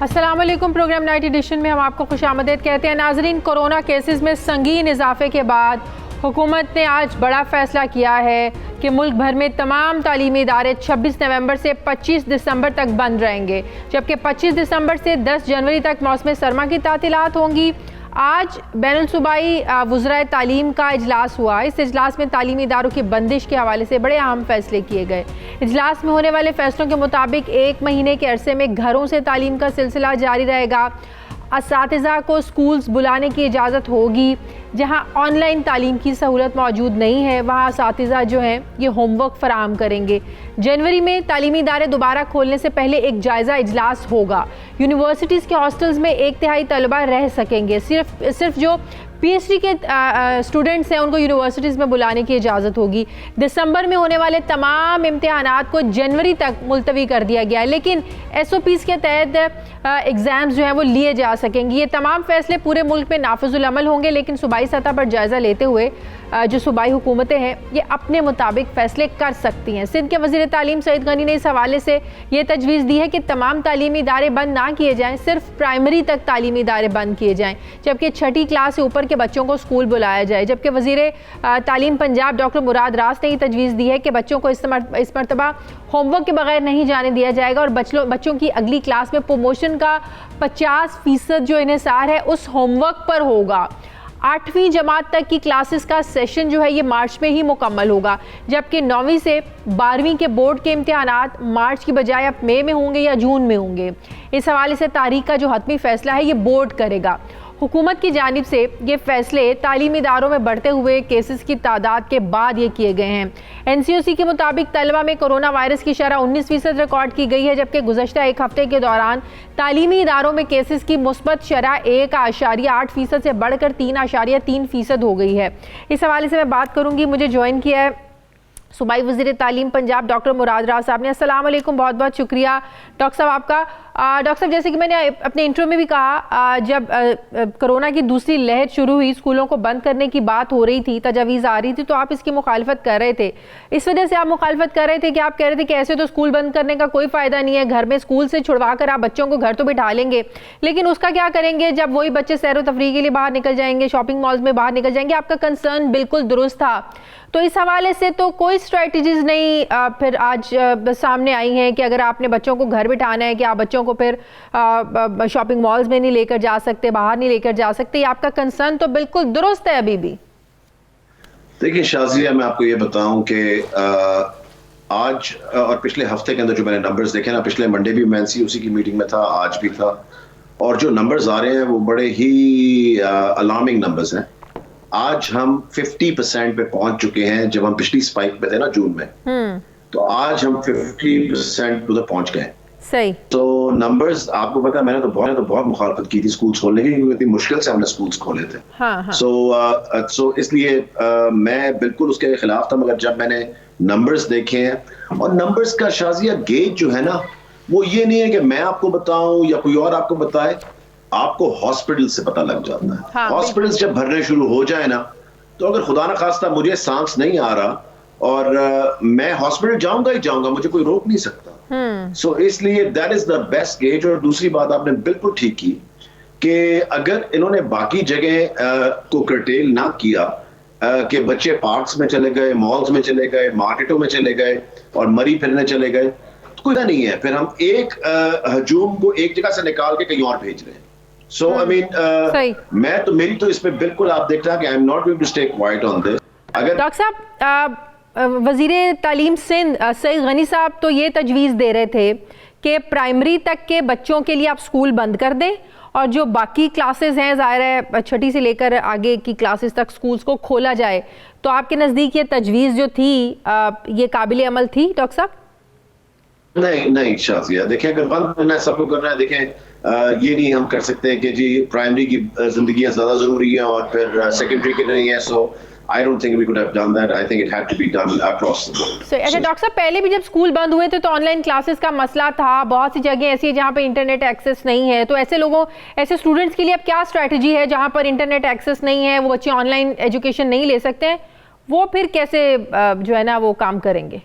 अस्सलाम वालेकुम। Programme night addition में हम आपको खुशामदीद कहते हैं। नाजरीन, कोरोना केसेस में संगीन इजाफे के बाद हुकूमत ने आज बड़ा फ़ैसला किया है कि मुल्क भर में तमाम तालीमी इदारे 26 नवंबर से 25 दिसंबर तक बंद रहेंगे, जबकि 25 दिसंबर से 10 जनवरी तक मौसम सरमा की तातीलात होंगी। आज बैनुल सूबाई वज़राए तालीम का इजलास हुआ। इस इजलास में तालीमी इदारों की बंदिश के हवाले से बड़े अहम फैसले किए गए। इजलास में होने वाले फैसलों के मुताबिक 1 महीने के अरसे में घरों से तालीम का सिलसिला जारी रहेगा। असातिज़ा को स्कूल्स बुलाने की इजाज़त होगी। जहां ऑनलाइन तालीम की सहूलत मौजूद नहीं है, वहां असातिज़ा जो हैं ये होमवर्क फराहम करेंगे। जनवरी में तालीमी इदारे दोबारा खोलने से पहले एक जायज़ा इजलास होगा। यूनिवर्सिटीज़ के हॉस्टल्स में 1/3 तलबा रह सकेंगे। सिर्फ जो PhD के स्टूडेंट्स हैं उनको यूनिवर्सिटीज़ में बुलाने की इजाज़त होगी। दिसंबर में होने वाले तमाम इम्तिहानात को जनवरी तक मुलतवी कर दिया गया है, लेकिन SOPs के तहत एग्ज़ाम्स जो हैं वो लिए जा सकेंगे। ये तमाम फ़ैसले पूरे मुल्क में नाफिजुल अमल होंगे, लेकिन सूबाई सतह पर जायज़ा लेते हुए जो सूबाई हुकूमतें हैं ये अपने मुताबिक फ़ैसले कर सकती हैं। सिंध के वज़ीर तालीम सईद गनी ने इस हवाले से ये तजवीज़ दी है कि तमाम तालीमी इदारे बंद ना किए जाएँ, सिर्फ प्राइमरी तक तालीमी इदारे बंद किए जाएँ, जबकि 6ठी क्लास से ऊपर के बच्चों को स्कूल बुलाया जाए। जबकि वज़ीर तालीम पंजाब डॉक्टर मुराद रास ने ये तजवीज़ दी है कि बच्चों को इस मरतबा होमवर्क के बगैर नहीं जाने दिया जाएगा और बच्चों की अगली क्लास में प्रमोशन का 50% जो इन्हिसार है उस होमवर्क पर होगा। 8वीं जमात तक की क्लासेस का सेशन जो है ये मार्च में ही मुकम्मल होगा, जबकि 9वीं से 12वीं के बोर्ड के इम्तिहानात मार्च की बजाय अब मई में होंगे या जून में होंगे। इस हवाले से तारीख का जो हतमी फैसला है ये बोर्ड करेगा। हुकूमत की जानिब से ये फ़ैसले तालीमी इदारों में बढ़ते हुए केसेस की तादाद के बाद ये किए गए हैं। NCOC के मुताबिक तलबा में कोरोना वायरस की शरह 19% रिकॉर्ड की गई है, जबकि गुज़श्ता एक हफ्ते के दौरान तालीमी इदारों में केसेस की मुस्बत शरह 1.8% से बढ़कर 3.3% हो गई है। इस हवाले से मैं बात करूँगी। मुझे ज्वाइन किया है सूबाई वज़ीर तालीम पंजाब डॉक्टर मुराद रास साहब ने। अस्सलाम वालेकुम, बहुत बहुत शुक्रिया डॉक्टर साहब आपका। डॉक्टर साहब, जैसे कि मैंने अपने इंट्रो में भी कहा, जब कोरोना की दूसरी लहर शुरू हुई, स्कूलों को बंद करने की बात हो रही थी, तजावीज़ आ रही थी, तो आप इसकी मुखालफत कर रहे थे। इस वजह से आप मुखालफत कर रहे थे कि आप कह रहे थे कि ऐसे तो स्कूल बंद करने का कोई फ़ायदा नहीं है, घर में स्कूल से छुड़वा कर आप बच्चों को घर तो बिठा लेंगे, लेकिन उसका क्या करेंगे जब वही बच्चे सैर व तफरीह के लिए बाहर निकल जाएंगे, शॉपिंग मॉल्स में बाहर निकल जाएंगे। आपका कंसर्न बिल्कुल दुरुस्त था। तो इस हवाले से तो कोई स्ट्रेटजीज नहीं फिर आज सामने आई हैं कि अगर आपने बच्चों को घर बिठाना है कि आप बच्चों को फिर शॉपिंग मॉल्स में नहीं लेकर जा सकते, बाहर नहीं लेकर जा सकते। आपका कंसर्न तो बिल्कुल दुरुस्त है अभी भी। देखिए शाज़िया, मैं आपको ये बताऊं कि आज और पिछले हफ्ते के अंदर जो मैंने नंबर्स देखे ना, पिछले मंडे भी मैं NCOC की मीटिंग में था, आज भी था, और जो नंबर्स आ रहे हैं वो बड़े ही अलार्मिंग नंबर्स हैं। आज हम 50% पे पहुंच चुके हैं। जब हम पिछली स्पाइक पे थे ना जून में, तो आज हम 50% उधर पहुंच गए। सही। तो नंबर्स आपको पता है, मैंने तो बहुत मुखालफत की थी स्कूल्स खोलने की, क्योंकि इतनी मुश्किल से हमने स्कूल्स खोले थे। हाँ। सो इसलिए मैं बिल्कुल उसके खिलाफ था, मगर जब मैंने नंबर्स देखे हैं, और नंबर्स का शाज़िया गेज जो है ना, वो ये नहीं है कि मैं आपको बताऊं या कोई और आपको बताए, आपको हॉस्पिटल से पता लग जाता है। हाँ, हॉस्पिटल्स जब भरने शुरू हो जाए ना, तो अगर खुदा ना खास्ता मुझे सांस नहीं आ रहा और मैं हॉस्पिटल जाऊंगा ही जाऊंगा, मुझे कोई रोक नहीं सकता। सो इसलिए that is the best gauge. और दूसरी बात आपने बिल्कुल ठीक की कि अगर इन्होंने बाकी जगह को कर्टेल ना किया कि बच्चे पार्क्स में चले गए, मॉल्स में चले गए, मार्केटों में चले गए और मरी फिरने चले गए, तो कोई नहीं है। फिर हम एक हजूम को एक जगह से निकाल के कहीं और भेज रहे हैं। So I mean, मेरी तो इसमें बिल्कुल आप देख रहे हैं कि I am not going to stay quiet on this. अगर डॉक्टर साहब, वज़ीर तालीम सिंध सईद गनी साहब तो ये तजवीज़ दे रहे थे कि प्राइमरी तक के बच्चों के लिए आप स्कूल बंद कर दें और जो बाकी क्लासेस हैं, ज़ाहिर है 6ठी से लेकर आगे की क्लासेस तक स्कूल्स को खोला जाए। तो आपके नज़दीक ये तजवीज़ जो थी ये काबिल अमल थी डॉक्टर साहब? नहीं शाज़िया, देखें अगर बंद करना है, सबको करना है, देखें ये नहीं हम कर सकते कि जी प्राइमरी की जिंदगियां ज्यादा जरूरी है और फिर सेकेंडरी की नहीं है। सो I don't think we could have done that. I think it had to be done across the board. अच्छा डॉक्टर साहब, पहले भी जब स्कूल बंद हुए थे तो ऑनलाइन क्लासेस का मसला था। बहुत सी जगह ऐसी है जहाँ पे इंटरनेट एक्सेस नहीं है, तो ऐसे स्टूडेंट्स के लिए अब क्या स्ट्रैटेजी है जहाँ पर इंटरनेट एक्सेस नहीं है, वो बच्चे ऑनलाइन एजुकेशन नहीं ले सकते हैं, वो फिर कैसे जो है ना वो काम करेंगे?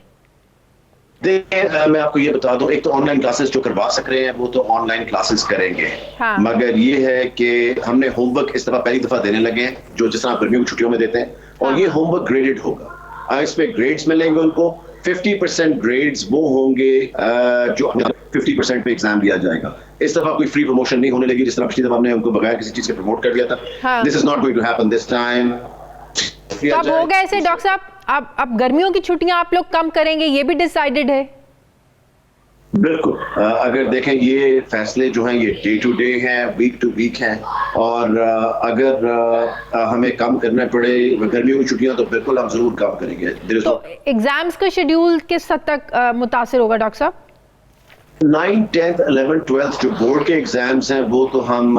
देखिए मैं आपको ये बता दूं, एक तो ऑनलाइन क्लासेस जो करवा सक रहे हैं वो तो ऑनलाइन क्लासेस करेंगे। हाँ। मगर ये है कि हमने होमवर्क इस दफा पहली दफा देने लगे हैं, जो जिस तरह गर्मियों की छुट्टियों में देते हैं, और हाँ। ये होमवर्क ग्रेडेड होगा। इस पे ग्रेड्स मिलेंगे उनको। 50% ग्रेड्स वो होंगे जो 50% पे एग्जाम दिया जाएगा। इस दफा कोई फ्री प्रमोशन नहीं होने लगी जिस तरह पिछली दफा हमने उनको बगैर किसी चीज के प्रमोट कर दिया था। हाँ। This is not going to happen this time. तो अब हो गए ऐसे डॉक्टर साहब, अब गर्मियों की छुट्टियां आप लोग कम करेंगे, ये भी डिसाइडेड है? बिल्कुल। अगर देखें ये फैसले जो हैं ये डे टू डे हैं, वीक टू वीक हैं, और अगर हमें कम करना पड़े गर्मियों की छुट्टियां तो बिल्कुल हम जरूर कम करेंगे। तो एग्जाम्स का शेड्यूल किस हद तक मुतासिर होगा डॉक्टर साहब? 9th 10th 11th 12th जो बोर्ड के एग्जाम्स हैं वो तो हम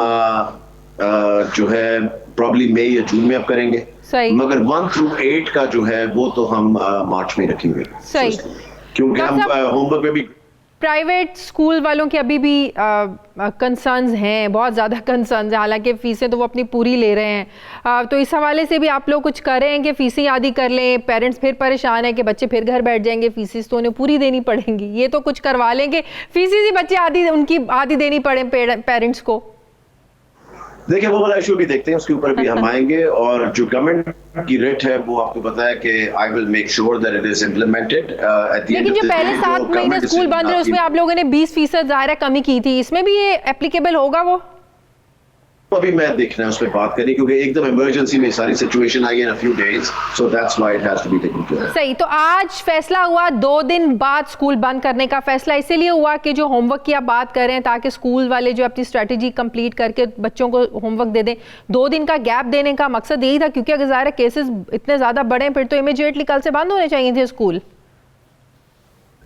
जो है प्रॉब्ली मई या जून में अब करेंगे। सही। मगर 1 through 8 का जो है वो तो हम मार्च में रखेंगे। सही। क्योंकि हम होमवर्क में भी प्राइवेट स्कूल वालों के अभी भी कंसर्न्स हैं, बहुत ज़्यादा कंसर्न्स हैं, हालांकि फ़ीसें तो वो अपनी पूरी ले रहे हैं। तो इस हवाले से भी आप लोग कुछ कर रहे हैं कि फ़ीसें आधी कर लें? पेरेंट्स फिर परेशान हैं कि बच्चे फिर घर बैठ जाएंगे, फ़ीसेस तो उन्हें पूरी देनी पड़ेंगी। ये तो कुछ करवा लेंगे, फ़ीसें ही बच्चे उनकी आधी देनी पड़े पेरेंट्स को। देखिए वो वाला इशू भी देखते हैं, उसके ऊपर भी हम आएंगे। और जो गवर्नमेंट की रेट है वो आपको पता है कि I will make sure that it is implemented. लेकिन जो पहले 7 महीने स्कूल बंद रहे उसमें आप लोगों ने 20% ज़ाहिर कमी की थी, इसमें भी ये एप्लीकेबल होगा? वो अभी मैं देखना है उस पर बात करें, क्योंकि एकदम इमरजेंसी में सारी सिचुएशन आई in a few days, so that's why it has to be taken care. सही। तो आज फैसला हुआ 2 दिन बाद स्कूल बंद करने का। फैसला इसीलिए हुआ कि जो होमवर्क की आप बात कर रहे हैं, ताकि स्कूल वाले जो अपनी स्ट्रेटजी कंप्लीट करके बच्चों को होमवर्क दे दें। 2 दिन का गैप देने का मकसद यही था, क्योंकि अगर ज़ाहिर केसेस इतने ज़्यादा बढ़े हैं फिर तो इमीडिएटली कल से बंद होने चाहिए थे स्कूल।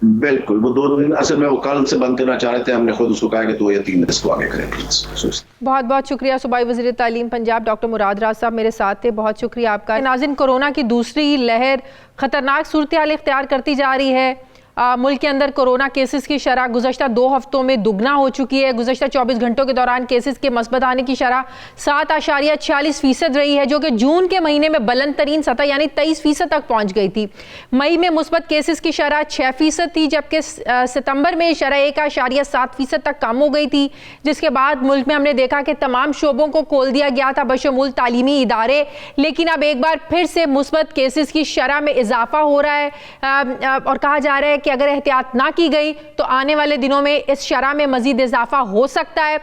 बिल्कुल, वो 2 दिन असल में वो कल से बंद करना चाह रहे थे, हमने खुद उसको कहा कि 2 या 3 दिन इसको आगे करें। बहुत बहुत शुक्रिया। सूबाई वज़ीर तालीम पंजाब डॉक्टर मुराद राज साहब मेरे साथ थे, बहुत शुक्रिया आपका। नाज़रीन, कोरोना की दूसरी लहर ख़तरनाक सूरत हाल इख्तियार करती जा रही है। मुल्क के अंदर कोरोना केसेस की शरह गुज़श्ता 2 हफ्तों में दुगना हो चुकी है। गुज़श्ता 24 घंटों के दौरान केसेस के मस्बत आने की शरह 7.46% रही है, जो कि जून के महीने में बुलंद तरीन सतह यानी 23% तक पहुँच गई थी। मई में मुस्बत केसेस की शरह 6% थी, जबकि सितंबर में शरह 1.7% तक कम हो गई थी। जिसके बाद मुल्क में हमने देखा कि तमाम शोबों को खोल दिया गया था, बशमूल तालीमी इदारे। लेकिन अब एक बार फिर से मुस्बत केसेस की शरह में इजाफा हो रहा है, और कहा जा रहा है कि अगर एहतियात ना की गई तो आने वाले दिनों में इस शरह में मजीद इजाफा हो सकता है।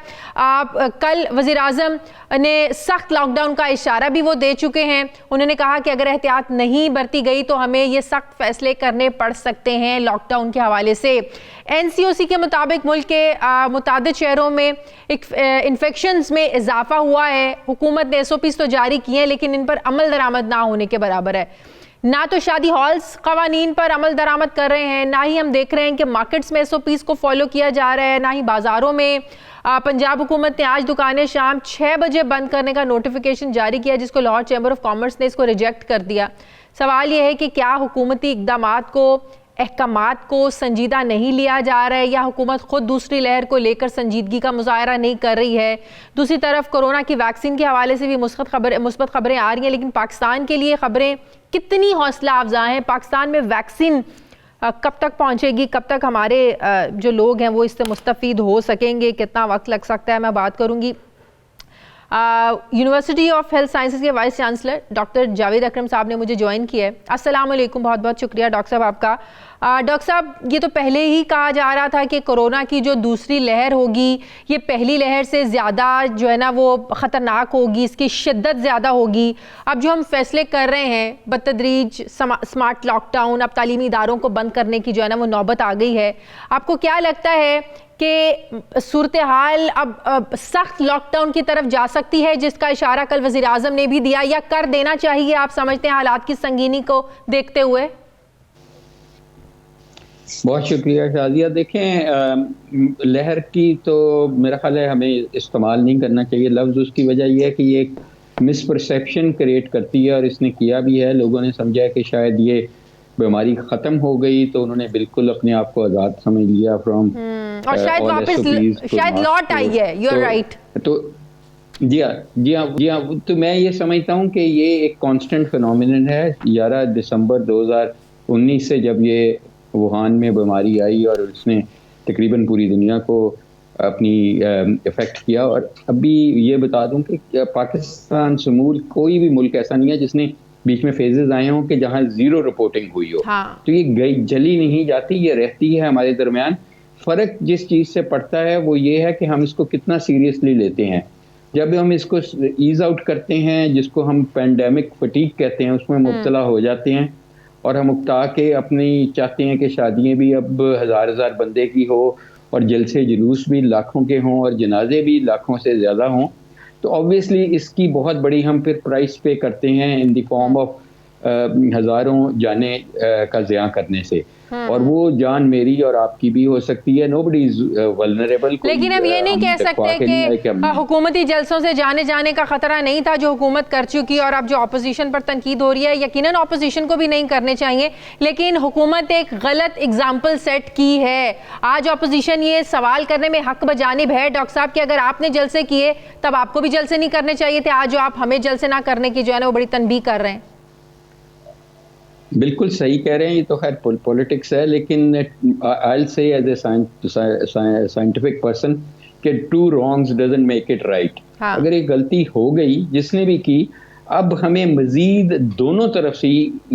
कल वज़ीर आज़म ने सख्त लॉकडाउन का इशारा भी वो दे चुके हैं। उन्होंने कहा कि अगर एहतियात नहीं बरती गई तो हमें ये सख्त फैसले करने पड़ सकते हैं लॉकडाउन के हवाले से। NCOC के मुताबिक मुल्क के मुतादिद शहरों में इन्फेक्शंस में इजाफा हुआ है। हुकूमत ने SOPs तो जारी किए हैं, लेकिन इन पर अमल दरामद ना होने के बराबर है। ना तो शादी हॉल्स कवानीन पर अमल दरामद कर रहे हैं, ना ही हम देख रहे हैं कि मार्केट्स में SOPs को फॉलो किया जा रहा है, ना ही बाज़ारों में। पंजाब हुकूमत ने आज दुकानें शाम 6 बजे बंद करने का नोटिफिकेशन जारी किया, जिसको लाहौर चैम्बर ऑफ कॉमर्स ने इसको रिजेक्ट कर दिया। सवाल यह है कि क्या हुकूमती इक़दामात को, अहकामात को संजीदा नहीं लिया जा रहा है, या हुकूमत खुद दूसरी लहर को लेकर संजीदगी का मुजाहरा नहीं कर रही है। दूसरी तरफ कोरोना की वैक्सीन के हवाले से भी मुस्बत खबरें आ रही हैं, लेकिन पाकिस्तान के लिए खबरें कितनी हौसला अफजा हैं? पाकिस्तान में वैक्सीन कब तक पहुंचेगी? कब तक हमारे जो लोग हैं वो इससे मुस्तफ़ीद हो सकेंगे? कितना वक्त लग सकता है? मैं बात करूंगी यूनिवर्सिटी ऑफ हेल्थ साइंसेज के वाइस चांसलर डॉक्टर जावेद अकरम साहब ने मुझे ज्वाइन किया है। अस्सलाम वालेकुम, बहुत बहुत शुक्रिया डॉक्टर साहब आपका। डॉक्टर साहब, ये तो पहले ही कहा जा रहा था कि कोरोना की जो दूसरी लहर होगी ये पहली लहर से ज़्यादा जो है ना वो ख़तरनाक होगी, इसकी शिद्दत ज़्यादा होगी। अब जो हम फैसले कर रहे हैं बतदरीज स्मार्ट लॉकडाउन, अब तालीमी इदारों को बंद करने की जो है ना वो नौबत आ गई है। आपको क्या लगता है कि सूरत हाल अब सख्त लॉकडाउन की तरफ जा सकती है, जिसका इशारा कल वज़ीर आज़म ने भी दिया, या कर देना चाहिए आप समझते हैं हालात की संगीनी को देखते हुए? बहुत शुक्रिया शादिया। देखें, लहर की तो मेरा ख्याल है हमें इस्तेमाल नहीं करना चाहिए लफ्ज़। उसकी वजह यह है कि ये एक मिसपरसेप्शन क्रिएट करती है, और इसने किया भी है। लोगों ने समझा कि शायद ये बीमारी ख़त्म हो गई, तो उन्होंने बिल्कुल अपने आप को आज़ाद समझ लिया फ्रॉम, और शायद वापस शायद लौट आई है। You are right. तो जी हाँ, तो मैं ये समझता हूँ कि ये एक कांस्टेंट फिनोमिनन है। 11 दिसंबर 2019 से जब ये वुहान में बीमारी आई और उसने तकरीबन पूरी दुनिया को अपनी इफ़ेक्ट किया। और अभी ये बता दूं कि पाकिस्तान समूल कोई भी मुल्क ऐसा नहीं है जिसने बीच में फेजेस आए हों कि जहां ज़ीरो रिपोर्टिंग हुई हो। हाँ। तो ये जली नहीं जाती, ये रहती है हमारे दरमियान। फ़र्क जिस चीज़ से पड़ता है वो ये है कि हम इसको कितना सीरियसली लेते हैं। जब हम इसको ईज आउट करते हैं, जिसको हम पैंडेमिक फटीग कहते हैं, उसमें मुब्तला हो जाते हैं और हम उकता के अपनी चाहते हैं कि शादियाँ भी अब हज़ार बंदे की हो और जलसे जुलूस भी लाखों के हों और जनाजे भी लाखों से ज़्यादा हों, तो ऑब्वियसली इसकी बहुत बड़ी हम फिर प्राइस पे करते हैं इन द फॉर्म ऑफ हज़ारों जाने का ज़िया करने से। और वो जान मेरी और आपकी भी हो सकती है। Nobody is vulnerable. लेकिन हम ये नहीं कह सकते कि हुकूमती जलसों से जाने का खतरा नहीं था जो हुकूमत कर चुकी, और अब जो अपोजिशन पर तनकीद हो रही है, यकीनन अपोजिशन को भी नहीं करने चाहिए, लेकिन हुकूमत एक गलत एग्जाम्पल सेट की है। आज अपोजिशन ये सवाल करने में हक बजानिब है डॉक्टर साहब कि अगर आपने जलसे किए तब आपको भी जलसे नहीं करने चाहिए थे। आज जो आप हमें जलसे ना करने की जो है ना वो बड़ी तनबीह कर रहे हैं। बिल्कुल सही कह रहे हैं, ये तो खैर पॉलिटिक्स है, लेकिन I will say as a scientific person कि two wrongs doesn't make it right. अगर एक गलती हो गई जिसने भी की, अब हमें मजीद दोनों तरफ से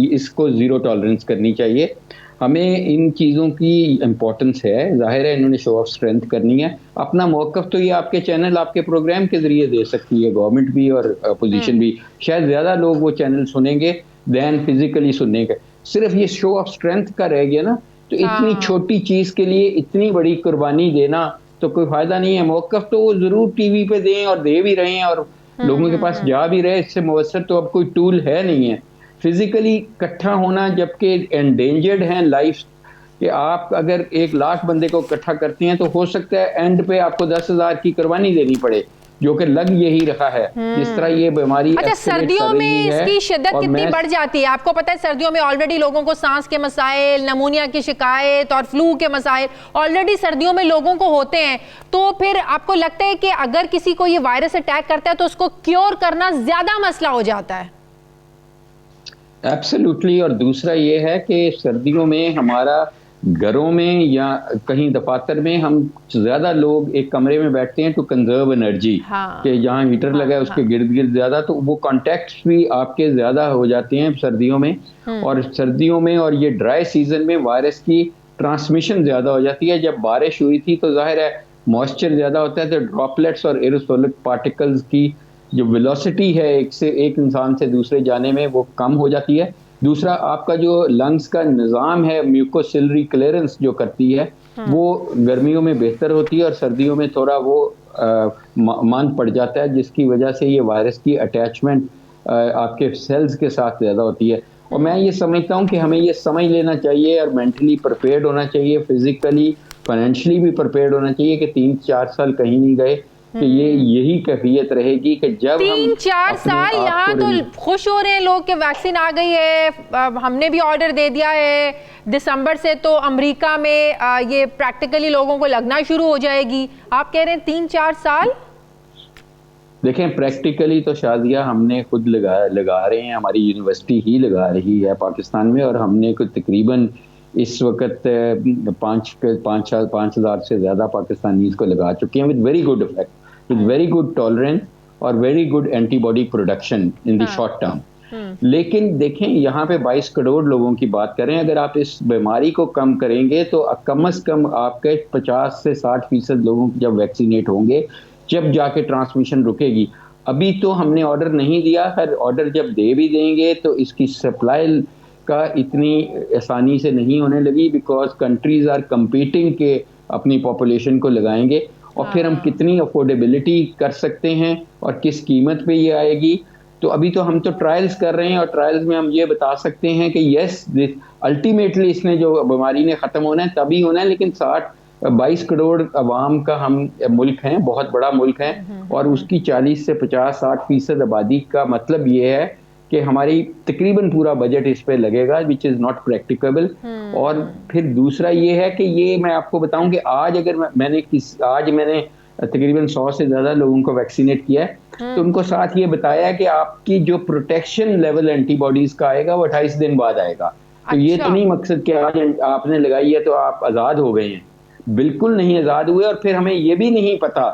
इसको ज़ीरो टॉलरेंस करनी चाहिए। हमें इन चीज़ों की इम्पोर्टेंस है, जाहिर है इन्होंने शो ऑफ स्ट्रेंथ करनी है। अपना मौक़िफ़ तो ये आपके चैनल, आपके प्रोग्राम के ज़रिए दे सकती है गवर्नमेंट भी और अपोजिशन भी। शायद ज़्यादा लोग वो चैनल सुनेंगे दैन फिजिकली सुनने का। सिर्फ ये शो ऑफ स्ट्रेंथ का रह गया ना, तो इतनी छोटी चीज के लिए इतनी बड़ी कुर्बानी देना तो कोई फायदा नहीं है। मौक़िफ़ तो वो जरूर टीवी पे दें और दे भी रहे हैं और लोगों के पास जा भी रहे, इससे मुवस्सर तो अब कोई टूल है नहीं है। फिजिकली इकट्ठा होना, जबकि एंडेंजर्ड हैं लाइफ, कि आप अगर 1 लाख बंदे को इकट्ठा करती हैं तो हो सकता है एंड पे आपको 10,000 की कुर्बानी देनी पड़े, जो कि लग यही रहा है जिस तरह ये बीमारी। अच्छा, सर्दियों में इसकी शिद्दत कितनी बढ़ जाती है? आपको पता है सर्दियों में ऑलरेडी लोगों को सांस के मसाइल, नमूनिया की शिकायत और फ्लू के मसाइल ऑलरेडी सर्दियों में लोगों को होते हैं। तो फिर आपको लगता है कि अगर किसी को ये वायरस अटैक करता है तो उसको क्योर करना ज्यादा मसला हो जाता है? एब्सोल्युटली। और दूसरा ये है कि सर्दियों में हमारा घरों में या कहीं दफातर में हम ज्यादा लोग एक कमरे में बैठते हैं टू कंजर्व एनर्जी, कि जहाँ हीटर लगा है उसके गिर्द गिर्द ज्यादा, तो वो कॉन्टैक्ट्स भी आपके ज्यादा हो जाते हैं सर्दियों में। और सर्दियों में और ये ड्राई सीजन में वायरस की ट्रांसमिशन ज्यादा हो जाती है। जब बारिश हुई थी तो जाहिर है मॉइस्चर ज्यादा होता है, तो ड्रॉपलेट्स और एरोसोलिक पार्टिकल्स की जो वेलोसिटी है एक इंसान से दूसरे जाने में वो कम हो जाती है। दूसरा, आपका जो लंग्स का निज़ाम है, म्यूकोसिलरी क्लियरेंस जो करती है, वो गर्मियों में बेहतर होती है और सर्दियों में थोड़ा वो मंद पड़ जाता है, जिसकी वजह से ये वायरस की अटैचमेंट आपके सेल्स के साथ ज़्यादा होती है। और मैं ये समझता हूँ कि हमें ये समझ लेना चाहिए और मेंटली प्रिपेयर्ड होना चाहिए, फिजिकली फाइनेंशियली भी प्रिपेयर्ड होना चाहिए कि 3-4 साल कहीं नहीं गए, कि ये यही कैफियत रहेगी कि जब 3-4 साल यहाँ तो खुश हो रहे हैं लोग कि वैक्सीन आ गई है, हमने भी ऑर्डर दे दिया है दिसंबर से, तो अमेरिका में ये प्रैक्टिकली लोगों को लगना शुरू हो जाएगी। आप कह रहे हैं 3-4 साल? देखें, प्रैक्टिकली तो शादियाँ हमने खुद लगा रहे हैं, हमारी यूनिवर्सिटी ही लगा रही है पाकिस्तान में, और हमने कुछ तकरीबन इस वक्त 5,000 से ज़्यादा पाकिस्तानीज़ को लगा चुके हैं with very good effect, with very good tolerance और very good antibody production in the short term. लेकिन देखें, यहाँ पे 22 करोड़ लोगों की बात करें, अगर आप इस बीमारी को कम करेंगे तो कम से कम आपके 50 से 60% लोगों जब वैक्सीनेट होंगे, जब जाके ट्रांसमिशन रुकेगी। अभी तो हमने ऑर्डर नहीं दिया, हर ऑर्डर जब दे भी देंगे तो इसकी सप्लाई का इतनी आसानी से नहीं होने लगी, बिकॉज कंट्रीज आर कंपीटिंग के अपनी पॉपुलेशन को लगाएंगे, और फिर हम कितनी अफोर्डेबिलिटी कर सकते हैं और किस कीमत पे ये आएगी। तो अभी तो हम तो ट्रायल्स कर रहे हैं, और ट्रायल्स में हम ये बता सकते हैं कि यस अल्टीमेटली इसने जो बीमारी ने ख़त्म होना है तभी होना है, लेकिन 22 करोड़ अवाम का हम मुल्क हैं, बहुत बड़ा मुल्क है, और उसकी 40 से 50-60% आबादी का मतलब ये है कि हमारी तकरीबन पूरा बजट इस पे लगेगा, विच इज़ नॉट प्रैक्टिकेबल। और फिर दूसरा ये है कि ये मैं आपको बताऊं कि आज अगर आज मैंने तकरीबन 100 से ज़्यादा लोगों को वैक्सीनेट किया है, तो उनको साथ ये बताया कि आपकी जो प्रोटेक्शन लेवल एंटीबॉडीज़ का आएगा वो 28 दिन बाद आएगा। तो ये अच्छा। तो नहीं मकसद कि आज आपने लगाई है तो आप आज़ाद हो गए हैं, बिल्कुल नहीं आज़ाद हुए। और फिर हमें ये भी नहीं पता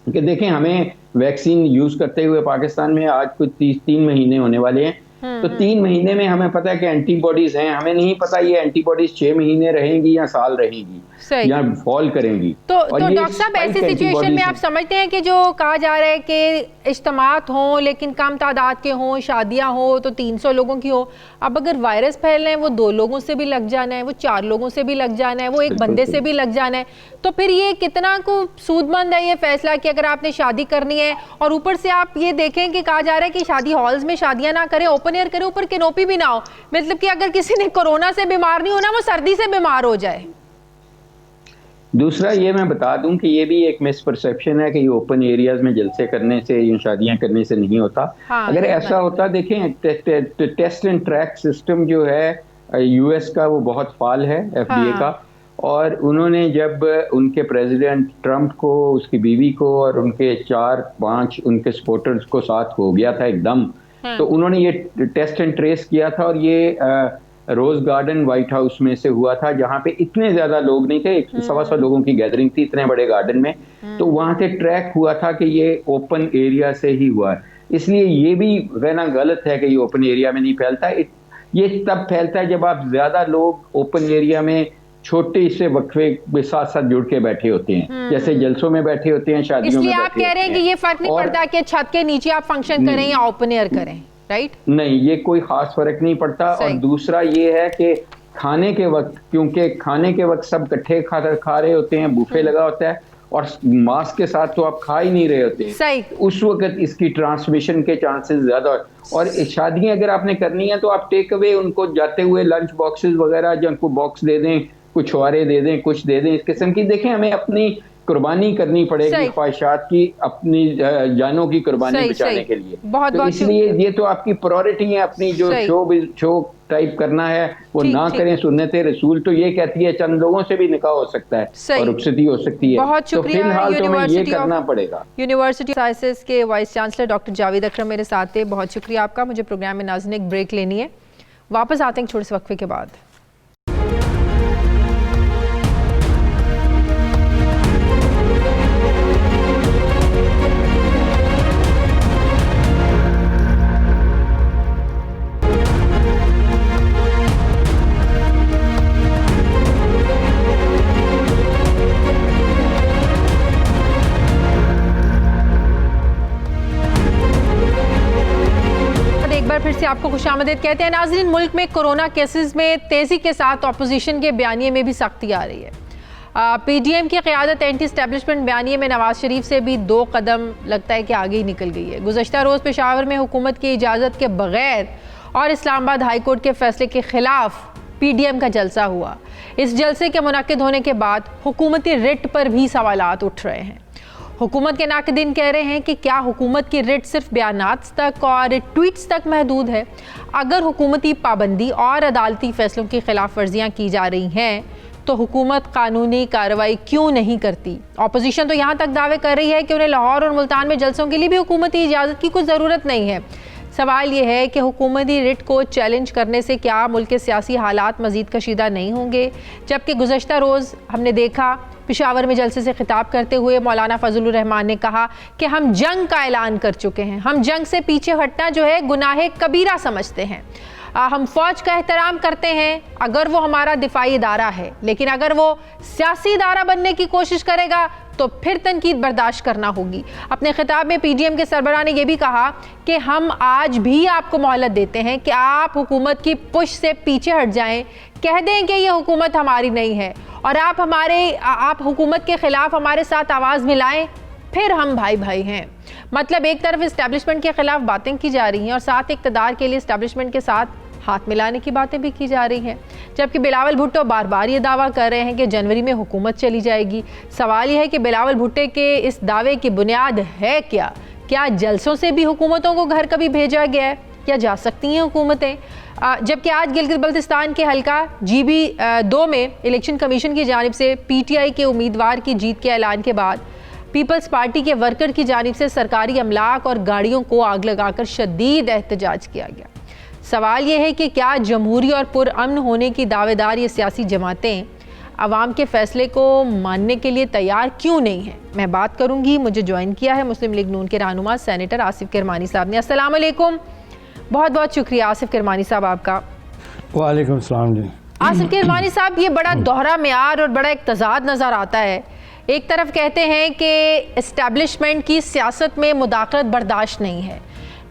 कि देखें, हमें वैक्सीन यूज़ करते हुए पाकिस्तान में आज कुछ 3 महीने होने वाले हैं, तो 3 महीने में हमें पता है कि एंटीबॉडीज हैं, हमें नहीं पता ये एंटीबॉडीज 6 महीने रहेंगी या साल रहेंगी या फॉल करेंगी। तो डॉक्टर साहब, ऐसी सिचुएशन में आप समझते हैं कि जो कहा जा रहा है कि इज्तिमात हों लेकिन कम तादाद के हों, शादियां हो तो 300 लोगों की हो, अब अगर वायरस फैल रहे हैं वो 2 लोगों से भी लग जाना है, वो 4 लोगों से भी लग जाना है, वो एक बंदे से भी लग जाना है, तो फिर ये कितना को सूदमंद है ये फैसला कि अगर आपने शादी करनी है और ऊपर से आप ये देखें कि कहा जा रहा है कि शादी हॉल्स में शादियां ना करें, ओपन एयर करें, ऊपर कैनोपी भी ना हो, मतलब कि अगर किसी ने कोरोना से बीमार नहीं होना वो सर्दी से बीमार हो जाए। दूसरा ये मैं बता दूं कि ये भी एक मिसपरसेप्शन है कि ये ओपन एरियाज में जलसे करने से, ये शादियां करने से नहीं होता। हाँ, अगर ऐसा होता, देखें टेस्ट एंड ट्रैक सिस्टम जो है यूएस का वो बहुत फाल है, FDA का, और उन्होंने जब उनके प्रेसिडेंट ट्रंप को, उसकी बीवी को और उनके 4-5 उनके सपोर्टर्स को साथ हो गया था एकदम, तो उन्होंने ये टेस्ट एंड ट्रेस किया था और ये रोज गार्डन व्हाइट हाउस में से हुआ था, जहां पे इतने ज्यादा लोग नहीं थे, 100-125 लोगों की गैदरिंग थी इतने बड़े गार्डन में, तो वहां से ट्रैक हुआ था कि ये ओपन एरिया से ही हुआ है। इसलिए ये भी कहना गलत है कि ये ओपन एरिया में नहीं फैलता। ये तब फैलता है जब आप ज्यादा लोग ओपन एरिया में छोटे से वक्फे के साथ साथ जुड़ के बैठे होते हैं, जैसे जलसों में बैठे होते हैं, शादियों में बैठे होते हैं। इसलिए आप कह रहे हैं कि ये फर्क नहीं पड़ता कि छत के नीचे आप फंक्शन करें या ओपन एयर करें, राइट? नहीं, ये कोई खास फर्क नहीं पड़ता। और दूसरा ये है कि खाने के वक्त, क्योंकि खाने के वक्त सब इकट्ठे खा रहे होते हैं, बुफे लगा होता है और मास्क के साथ तो आप खा ही नहीं रहे होते हैं, उस वक्त इसकी ट्रांसमिशन के चांसेस ज्यादा। और शादियां अगर आपने करनी है तो आप टेक अवे उनको जाते हुए लंच बॉक्सेस वगैरह, जो उनको बॉक्स दे दें, कुछ छुआरे दे दें, कुछ दे दें, इस किस्म की। देखें, हमें अपनी कुर्बानी करनी पड़ेगी ख्वाहिशात की, अपनी जानों की कुर्बानी बचाने के लिए। तो इसलिए ये तो आपकी प्रायोरिटी है, अपनी जो शो टाइप करना है वो ना करें। सुन्नत रसूल तो ये कहती है चंद लोगों से भी निकाह हो सकता है और रुखसती हो सकती है, बहुत शुक्रिया। तो फिलहाल तो हमें ये करना पड़ेगा। यूनिवर्सिटी साइंसेस के वाइस चांसलर डॉक्टर जावेद अकरम मेरे साथ थे, बहुत शुक्रिया आपका। मुझे प्रोग्राम में नाज़रीन एक ब्रेक लेनी है, वापस आते हैं छोटे से वक्फे के बाद। फिर से आपको खुशामदीद कहते हैं। नाज़रीन, मुल्क में कोरोना केसेस में तेज़ी के साथ अपोजिशन के बयानिए में भी सख्ती आ रही है। PDM की क़यादत एंटी एस्टेब्लिशमेंट बयानिए में नवाज शरीफ से भी 2 कदम लगता है कि आगे ही निकल गई है। गुज़श्ता रोज़ पेशावर में हुकूमत की इजाज़त के बगैर और इस्लामाबाद हाई कोर्ट के फैसले के खिलाफ PDM का जलसा हुआ। इस जलसे के मुनक्किद होने के बाद हुकूमती रिट पर भी सवालात उठ रहे हैं। हुकूमत के नाक़दीन कह रहे हैं कि क्या हुकूमत की रिट सिर्फ बयानात तक और ट्वीट्स तक महदूद है? अगर हुकूमती पाबंदी और अदालती फैसलों की खिलाफ वर्जियाँ की जा रही हैं तो हुकूमत कानूनी कार्रवाई क्यों नहीं करती? अपोजिशन तो यहाँ तक दावे कर रही है कि उन्हें लाहौर और मुल्तान में जलसों के लिए भी हुकूमती इजाज़त की कोई ज़रूरत नहीं है। सवाल ये है कि हुकूमती रिट को चैलेंज करने से क्या मुल्क के सियासी हालात मज़ीद कशीदा नहीं होंगे? जबकि गुज़श्ता रोज़ हमने देखा पेशावर में जलसे से खिताब करते हुए मौलाना फजलुर रहमान ने कहा कि हम जंग का ऐलान कर चुके हैं, हम जंग से पीछे हटना जो है गुनाह कबीरा समझते हैं। हम फ़ौज का एहतराम करते हैं अगर वो हमारा दिफाई इदारा है, लेकिन अगर वो सियासी इदारा बनने की कोशिश करेगा तो फिर तनकीद बर्दाश्त करना होगी। अपने खिताब में PDM के सरबराह ने यह भी कहा कि हम आज भी आपको मोहलत देते हैं कि आप हुकूमत की पुश से पीछे हट जाएं, कह दें कि ये हुकूमत हमारी नहीं है और आप हुकूमत के खिलाफ हमारे साथ आवाज़ मिलाएं, फिर हम भाई भाई हैं। मतलब एक तरफ इस्टेब्लिशमेंट के खिलाफ बातें की जा रही हैं और साथ इक़्तिदार के लिए इस्टेब्लिशमेंट के साथ हाथ मिलाने की बातें भी की जा रही हैं, जबकि बिलावल भुट्टो बार बार ये दावा कर रहे हैं कि जनवरी में हुकूमत चली जाएगी। सवाल यह है कि बिलावल भुट्टो के इस दावे की बुनियाद है क्या? क्या जलसों से भी हुकूमतों को घर कभी भेजा गया है? क्या जा सकती हैं हुकूमतें? जबकि आज गिलगित बल्तिस्तान के हल्का GB 2 में इलेक्शन कमीशन की जानिब से PTI के उम्मीदवार की जीत के ऐलान के बाद पीपल्स पार्टी के वर्कर की जानिब से सरकारी अमलाक और गाड़ियों को आग लगाकर शदीद एहतजाज किया गया। सवाल ये है कि क्या जमहूरी और पुरअमन होने की दावेदार ये सियासी जमातें अवाम के फैसले को मानने के लिए तैयार क्यों नहीं है? मैं बात करूंगी। मुझे ज्वाइन किया है मुस्लिम लीग नून के रहनुमा सेनेटर आसिफ किरमानी साहब ने। अस्सलाम वालेकुम, बहुत बहुत शुक्रिया आसिफ किरमानी साहब आपका। वालेकुम सलाम जी। आसिफ किरमानी साहब, ये बड़ा दोहरा म्यार और बड़ा एक तजाद नज़र आता है। एक तरफ कहते हैं कि इस्टेब्लिशमेंट की सियासत में मुदाखलत बर्दाश्त नहीं है,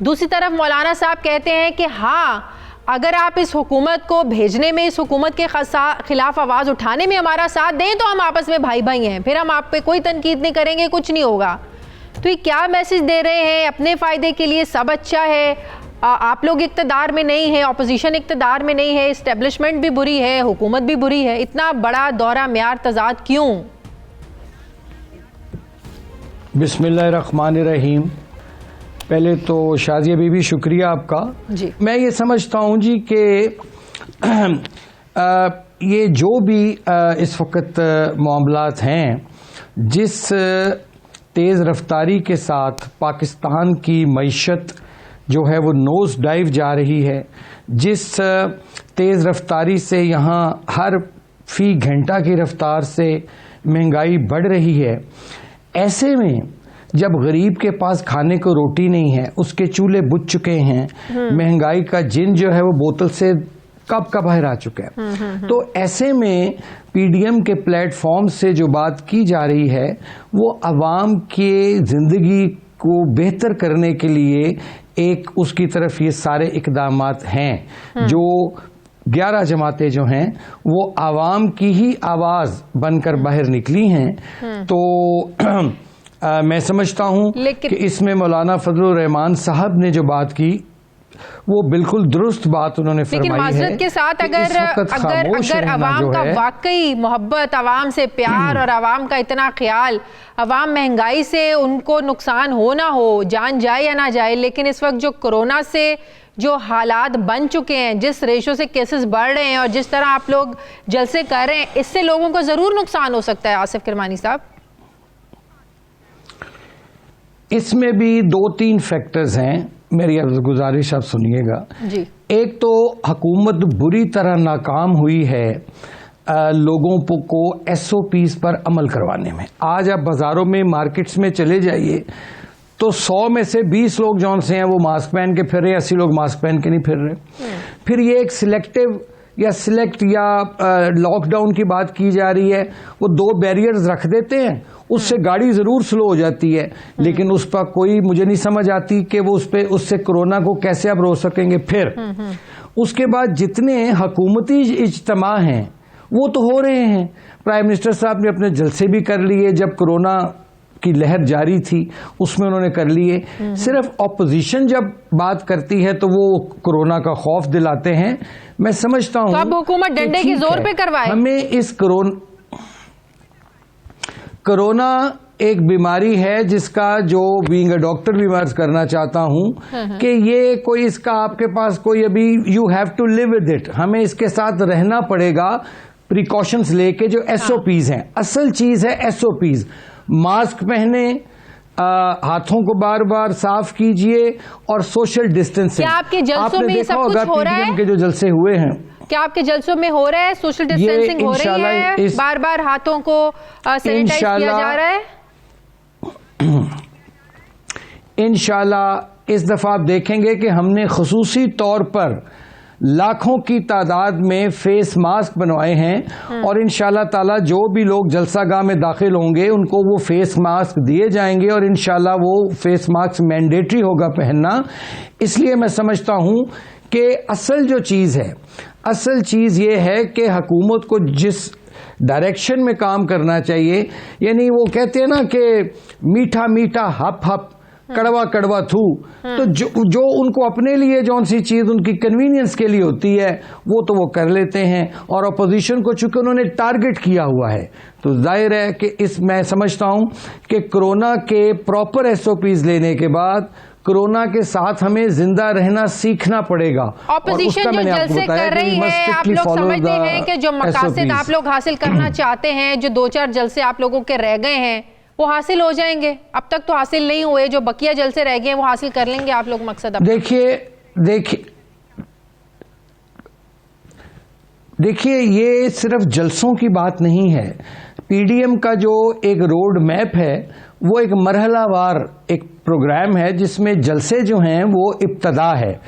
दूसरी तरफ मौलाना साहब कहते हैं कि हाँ, अगर आप इस हुकूमत को भेजने में, इस हुकूमत के खिलाफ आवाज़ उठाने में हमारा साथ दें तो हम आपस में भाई भाई हैं, फिर हम आप पे कोई तनकीद नहीं करेंगे, कुछ नहीं होगा। तो ये क्या मैसेज दे रहे हैं? अपने फ़ायदे के लिए सब अच्छा है, आप लोग इक़्तिदार में नहीं है, अपोजिशन इक़्तिदार में नहीं है, इस्टेब्लिशमेंट भी बुरी है, हुकूमत भी बुरी है, इतना बड़ा दौरा म्यार तजाद क्यों? बिस्मिल्लाहिर्रहमानिर्रहीम। पहले तो शाजिया बीबी शुक्रिया आपका जी। मैं ये समझता हूँ जी कि ये जो भी इस वक्त मामलात हैं, जिस तेज़ रफ्तारी के साथ पाकिस्तान की मईशत जो है वो नोज डाइव जा रही है, जिस तेज़ रफ्तारी से यहाँ हर फी घंटा की रफ्तार से महंगाई बढ़ रही है, ऐसे में जब गरीब के पास खाने को रोटी नहीं है, उसके चूल्हे बुझ चुके हैं, महंगाई का जिन जो है वो बोतल से कब का बाहर आ चुका है, तो ऐसे में पीडीएम के प्लेटफॉर्म से जो बात की जा रही है वो अवाम के ज़िंदगी को बेहतर करने के लिए एक उसकी तरफ ये सारे इक़दामात हैं। जो 11 जमातें जो हैं वो आवाम की ही आवाज़ बनकर बाहर निकली हैं। तो मैं समझता हूँ कि इसमें मौलाना फजलुर रहमान साहब ने जो बात की वो बिल्कुल दुरुस्त बात उन्होंने फरमाई है। लेकिन माजरत के साथ अगर अवाम का वाकई मोहब्बत, अवाम से प्यार और अवाम का इतना ख्याल, अवाम महंगाई से उनको नुकसान हो ना हो, जान जाए या ना जाए, लेकिन इस वक्त जो कोरोना से जो हालात बन चुके हैं, जिस रेशो से केसेस बढ़ रहे हैं और जिस तरह आप लोग जलसे कर रहे हैं, इससे लोगों को ज़रूर नुकसान हो सकता है। आसिफ किरमानी साहब, इसमें भी 2-3 फैक्टर्स हैं, मेरी गुजारिश आप सुनिएगा जी। एक तो हुकूमत बुरी तरह नाकाम हुई है लोगों को SOPs पर अमल करवाने में। आज आप बाज़ारों में, मार्केट्स में चले जाइए तो 100 में से 20 लोग जौन से हैं वो मास्क पहन के फिर रहे, 80 लोग मास्क पहन के नहीं फिर रहे। फिर ये एक सिलेक्टिव या सिलेक्ट या लॉकडाउन की बात की जा रही है, वो 2 बैरियर्स रख देते हैं, उससे गाड़ी ज़रूर स्लो हो जाती है, लेकिन उस पर कोई मुझे नहीं समझ आती कि वो उससे कोरोना को कैसे आप रोक सकेंगे। फिर उसके बाद जितने हुकूमती इज्तिमा हैं वो तो हो रहे हैं। प्राइम मिनिस्टर साहब ने अपने जलसे भी कर लिए, जब कोरोना की लहर जारी थी उसमें उन्होंने कर लिए। सिर्फ ऑपोजिशन जब बात करती है तो वो कोरोना का खौफ दिलाते हैं। मैं समझता हूँ तो अब हुकूमत डंडे की जोर पे करवाए। हमें इस कोरोना एक बीमारी है जिसका, जो बीइंग अ डॉक्टर भी मैं करना चाहता हूं कि ये कोई इसका आपके पास कोई अभी you have to live with it, हमें इसके साथ रहना पड़ेगा प्रिकॉशंस लेके। जो SOPs हैं, असल चीज है SOPs। मास्क पहने, हाथों को बार बार साफ कीजिए और सोशल डिस्टेंसिंग। क्या आपके जलसों में सब कुछ हो रहा है? के जो जलसे हुए हैं, क्या आपके जलसों में हो रहा है? सोशल डिस्टेंसिंग हो रही है? बार बार हाथों को सैनिटाइज किया जा रहा है? इंशाल्लाह इस दफा आप देखेंगे कि हमने खुसूसी तौर पर लाखों की तादाद में फेस मास्क बनवाए हैं और इंशाल्लाह ताला जो भी लोग जलसागाह में दाखिल होंगे उनको वो फेस मास्क दिए जाएंगे और इंशाल्लाह वो फेस मास्क मैंडेटरी होगा पहनना। इसलिए मैं समझता हूं कि असल जो चीज़ है, असल चीज़ ये है कि हुकूमत को जिस डायरेक्शन में काम करना चाहिए, यानी वो कहते हैं ना कि मीठा मीठा हप हप, कड़वा कड़वा थू, तो जो उनको अपने लिए जौन सी चीज़ उनकी कन्वीनियंस के लिए होती है वो कर लेते हैं। और अपोजिशन को चूंकि उन्होंने टारगेट किया हुआ है तो जाहिर है कि मैं समझता हूं कि कोरोना के प्रॉपर SOPs लेने के बाद कोरोना के साथ हमें जिंदा रहना सीखना पड़ेगा। ऑपोजिशन जो जलसे कर रही है, आप लोग समझते हैं कि जो मकासद आप लोग हासिल करना चाहते हैं, जो 2-4 जलसे आप लोगों के रह गए हैं वो हासिल हो जाएंगे? अब तक तो हासिल नहीं हुए, जो बकिया जलसे रह गए हैं वो हासिल कर लेंगे आप लोग मकसद? अब देखिए, ये सिर्फ जलसों की बात नहीं है। पीडीएम का जो एक रोड मैप है वो एक मरहलावार एक प्रोग्राम है जिसमें जलसे जो हैं वो इब्तदा है,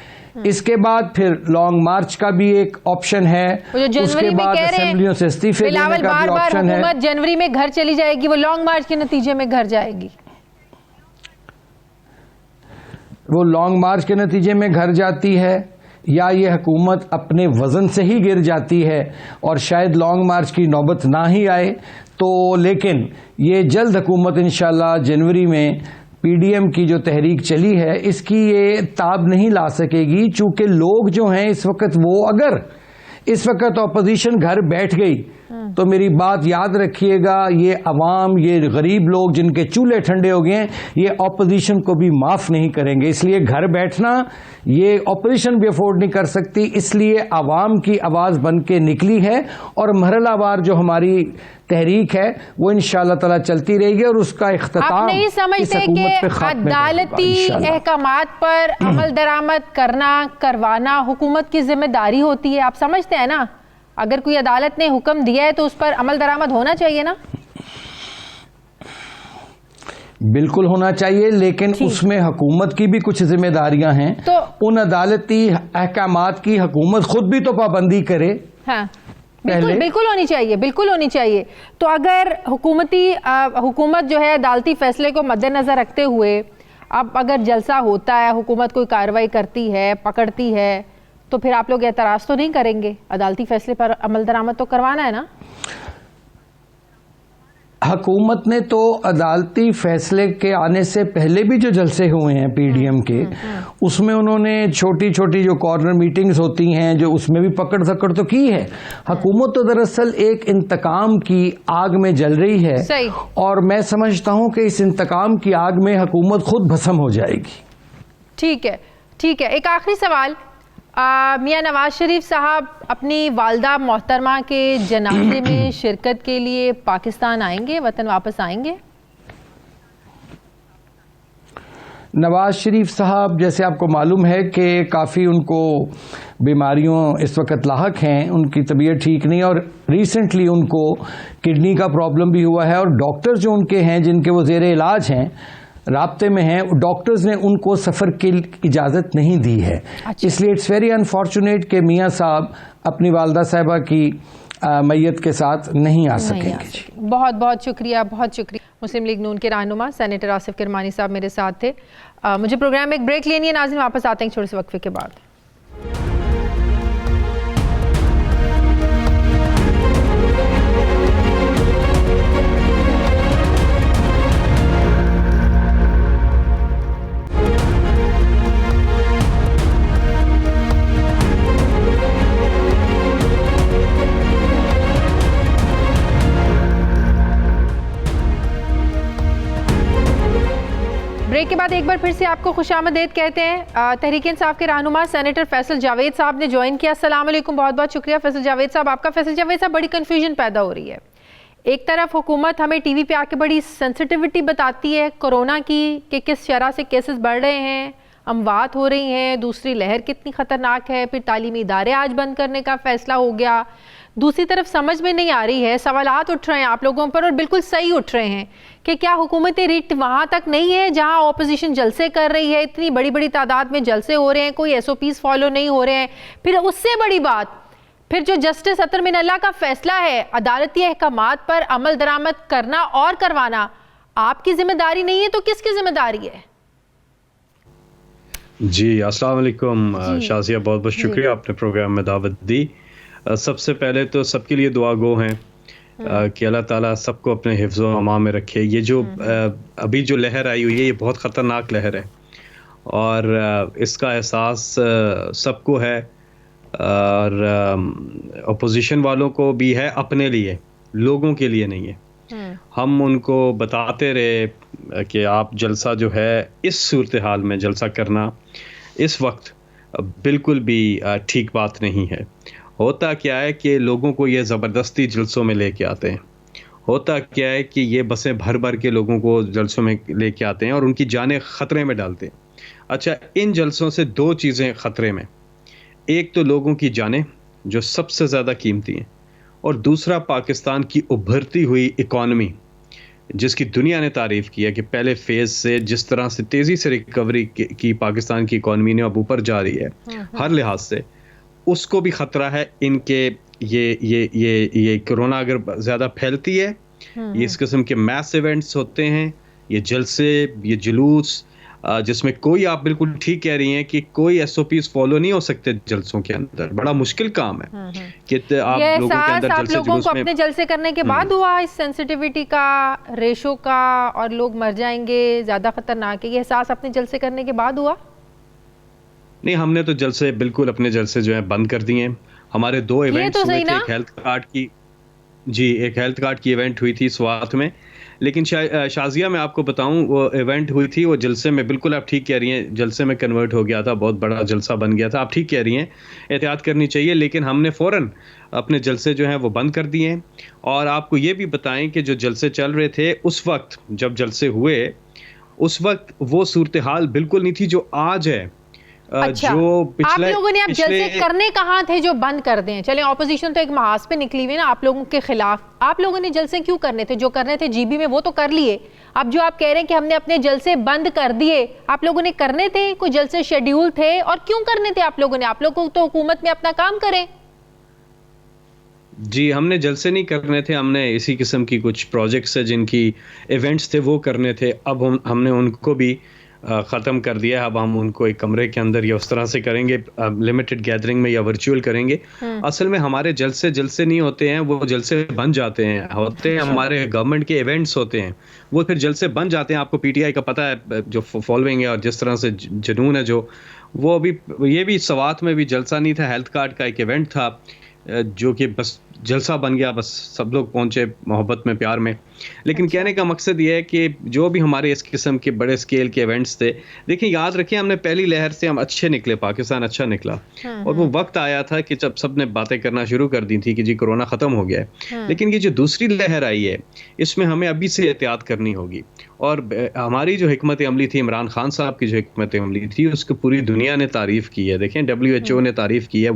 इसके बाद फिर लॉन्ग मार्च का भी एक ऑप्शन है, उसके बाद असेंबलियों से इस्तीफे देने का भी ऑप्शन है। हुकूमत जनवरी में घर चली जाएगी, वो लॉन्ग मार्च के नतीजे में घर जाएगी। वो लॉन्ग मार्च के नतीजे में घर जाती है या ये हुकूमत अपने वजन से ही गिर जाती है और शायद लॉन्ग मार्च की नौबत ना ही आए। तो लेकिन ये जल्द हुकूमत इंशाल्लाह जनवरी में पीडीएम की जो तहरीक चली है इसकी ये ताब नहीं ला सकेगी, चूंकि लोग जो हैं इस वक्त, वो अगर इस वक्त अपोजिशन घर बैठ गई तो मेरी बात याद रखिएगा, ये अवाम, ये गरीब लोग जिनके चूल्हे ठंडे हो गए हैं, ये अपोजिशन को भी माफ नहीं करेंगे। इसलिए घर बैठना ये अपोजिशन भी अफोर्ड नहीं कर सकती, इसलिए अवाम की आवाज बन के निकली है और महरलावार जो हमारी तहरीक है वो इंशाअल्लाह ताला चलती रहेगी और उसका इख्तिताम। आप नहीं समझते कि अदालती अहकामात पर अमल दरामद करना, करवाना हुकूमत की जिम्मेदारी होती है? आप समझते हैं ना, अगर कोई अदालत ने हुक्म दिया है तो उस पर अमल दरामद होना चाहिए ना? बिल्कुल होना चाहिए, लेकिन उसमें हुकूमत की भी कुछ जिम्मेदारियां हैं। तो उन अदालती अहकामात की हुकूमत खुद भी तो पाबंदी करे। हाँ, बिल्कुल होनी चाहिए, बिल्कुल होनी चाहिए। तो अगर हुकूमत जो है अदालती फैसले को मद्देनजर रखते हुए, अब अगर जलसा होता है, हुकूमत कोई कार्रवाई करती है, पकड़ती है, तो फिर आप लोग एतराज तो नहीं करेंगे? अदालती फैसले पर अमल दरामद तो करवाना है ना? हुकूमत ने तो अदालती फैसले के आने से पहले भी जो जलसे हुए हैं पीडीएम के, उसमें उन्होंने छोटी छोटी जो कॉर्नर मीटिंग्स होती हैं जो उसमें भी पकड़ धकड़ तो की है। हुकूमत तो दरअसल एक इंतकाम की आग में जल रही है सही। और मैं समझता हूं कि इस इंतकाम की आग में हुकूमत खुद भस्म हो जाएगी। ठीक है, ठीक है। एक आखिरी सवाल, मियां नवाज शरीफ साहब अपनी वालदा मोहतरमा के जनाजे में शिरकत के लिए पाकिस्तान आएंगे, वतन वापस आएंगे? नवाज शरीफ साहब, जैसे आपको मालूम है कि काफ़ी उनको बीमारियों इस वक्त लाहक हैं, उनकी तबीयत ठीक नहीं और रिसेंटली उनको किडनी का प्रॉब्लम भी हुआ है और डॉक्टर जो उनके हैं जिनके वो ज़ेरे इलाज हैं, राब्ते में हैं, डॉक्टर्स ने उनको सफ़र की इजाज़त नहीं दी है। अच्छा। इसलिए इट्स वेरी अनफॉर्चुनेट कि मियाँ साहब अपनी वालदा साहिबा की मैयत के साथ नहीं आ सकेंगे। बहुत बहुत शुक्रिया, बहुत शुक्रिया। मुस्लिम लीग नून के रहनुमा सेनेटर आसिफ किरमानी साहब मेरे साथ थे। मुझे प्रोग्राम में एक ब्रेक लेनी है नाज़रीन, वापस आते हैं छोटे से वक्फे के बाद। ब्रेक के बाद एक बार फिर से आपको खुशामदीद कहते हैं। तहरीक इंसाफ के रहनुमा सेनेटर फैसल जावेद साहब ने ज्वाइन किया। अस्सलाम वालेकुम, बहुत बहुत शुक्रिया फैसल जावेद साहब आपका। फैसल जावेद साहब, बड़ी कन्फ्यूजन पैदा हो रही है। एक तरफ हुकूमत हमें टीवी पे आके बड़ी सेंसिटिविटी बताती है कोरोना की कि किस शरह से केसेस बढ़ रहे हैं, अमवात हो रही हैं, दूसरी लहर कितनी ख़तरनाक है, फिर तालीमी इदारे आज बंद करने का फ़ैसला हो गया। दूसरी तरफ समझ में नहीं आ रही है, सवालात उठ रहे हैं आप लोगों पर और बिल्कुल सही उठ रहे हैं कि क्या हुकूमत रिट वहाँ तक नहीं है जहाँ ऑपोजिशन जलसे कर रही है, इतनी बड़ी बड़ी तादाद में जलसे हो रहे हैं, कोई SOPs फॉलो नहीं हो रहे हैं। फिर उससे बड़ी बात, फिर जो जस्टिस अतर मिनल्ला का फैसला है अदालती अहकामात पर अमल दरामद करना और करवाना आपकी जिम्मेदारी नहीं है तो किसकी जिम्मेदारी है? जी अस्सलाम वालेकुम शाजिया, बहुत बहुत शुक्रिया आपने प्रोग्राम में दावत दी। सबसे पहले तो सबके लिए दुआ गो हैं कि अल्लाह ताला सबको अपने हिफ्ज़ व अमान में रखे। ये जो अभी जो लहर आई हुई है ये बहुत ख़तरनाक लहर है और इसका एहसास सबको है और अपोजिशन वालों को भी है, अपने लिए, लोगों के लिए नहीं है। हम उनको बताते रहे कि आप जलसा जो है इस सूरत हाल में जलसा करना इस वक्त बिल्कुल भी ठीक बात नहीं है। होता क्या है कि लोगों को ये ज़बरदस्ती जलसों में लेके आते हैं। होता क्या है कि ये बसें भर भर के लोगों को जलसों में लेके आते हैं और उनकी जानें ख़तरे में डालते हैं। अच्छा, इन जलसों से दो चीज़ें ख़तरे में, एक तो लोगों की जानें जो सबसे ज़्यादा कीमती हैं, और दूसरा पाकिस्तान की उभरती हुई इकॉनमी, जिसकी दुनिया ने तारीफ़ की है कि पहले फेज़ से जिस तरह से तेज़ी से रिकवरी की पाकिस्तान की इकॉनमी ने अब ऊपर जा रही है हर लिहाज से, उसको भी ख़तरा है इनके ये कोरोना अगर ज़्यादा फैलती है, ये इस किस्म के मैस इवेंट्स होते हैं, ये जलसे, ये जुलूस, जिसमें कोई, आप बिल्कुल ठीक कह रही हैं कि कोई एसओपीज फॉलो नहीं हो सकते जलसों के अंदर, बड़ा मुश्किल काम है कि आप ये लोगों के अंदर आप जलसे लोगों जुलूस को में। अपने जलसे करने के बाद हुआ इस सेंसिटिविटी का, रेशो का, और लोग मर जाएंगे, ज्यादा खतरनाक है, ये एहसास अपने जलसे करने के बाद हुआ? नहीं, हमने तो जलसे बिल्कुल अपने जलसे जो है बंद कर दिए हैं। हमारे 2 इवेंट्स तो हुए सही थे, ना? एक हेल्थ कार्ड की इवेंट हुई थी स्वात में, लेकिन शाजिया मैं आपको बताऊं, वो इवेंट हुई थी, वो जलसे में, बिल्कुल आप ठीक कह रही हैं, जलसे में कन्वर्ट हो गया था, बहुत बड़ा जलसा बन गया था। आप ठीक कह रही हैं, एहतियात करनी चाहिए, लेकिन हमने फ़ौरन अपने जलसे जो हैं वो बंद कर दिए हैं। और आपको ये भी बताएं कि जो जलसे चल रहे थे उस वक्त, जब जलसे हुए, उस वक्त वो सूरत हाल बिल्कुल नहीं थी जो आज है। अच्छा, जो आप लोगों ने अब जलसे करने कहाँ थे जो बंद कर दें? चले, ऑपोजिशन तो एक महाज पे निकली हुई ना आप लोगों के खिलाफ, आप लोगों ने जलसे क्यों करने थे? जो करने थे जीबी में वो तो कर लिए, अब जो आप कह रहे हैं कि हमने अपने जलसे बंद कर दिए, आप लोगों ने करने थे? कोई जलसे शेड्यूल थे? और क्यों करने थे आप लोगों ने? आप लोग तो हुकूमत में अपना काम करें। जी, हमने जलसे नहीं करने थे, हमने इसी किस्म की कुछ प्रोजेक्ट्स है जिनकी इवेंट्स थे वो करने थे। अब हमने उनको भी ख़त्म कर दिया है। अब हम उनको एक कमरे के अंदर या उस तरह से करेंगे, लिमिटेड गैदरिंग में या वर्चुअल करेंगे। असल में हमारे जलसे नहीं होते हैं, वो जलसे बन जाते हैं, होते हैं हमारे गवर्नमेंट के इवेंट्स होते हैं, वो फिर जलसे बन जाते हैं। आपको पीटीआई का पता है जो फॉलोइंग है और जिस तरह से जुनून है, जो वो अभी, ये भी सवात में भी जलसा नहीं था, हेल्थ कार्ड का एक इवेंट था जो कि बस जलसा बन गया, बस सब लोग पहुंचे मोहब्बत में, प्यार में। लेकिन कहने का मकसद ये है कि जो भी हमारे इस किस्म के बड़े स्केल के इवेंट्स थे, देखिए याद रखें, हमने पहली लहर से हम अच्छे निकले, पाकिस्तान अच्छा निकला, और वो वक्त आया था कि जब सब ने बातें करना शुरू कर दी थी कि जी कोरोना ख़त्म हो गया है। लेकिन ये जो दूसरी लहर आई है, इसमें हमें अभी से एहतियात करनी होगी। और हमारी जो हिकमत अमली थी, इमरान खान साहब की जो हिकमत अमली थी, उसको पूरी दुनिया ने तारीफ़ की है। देखें, WHO ने तारीफ़ की है,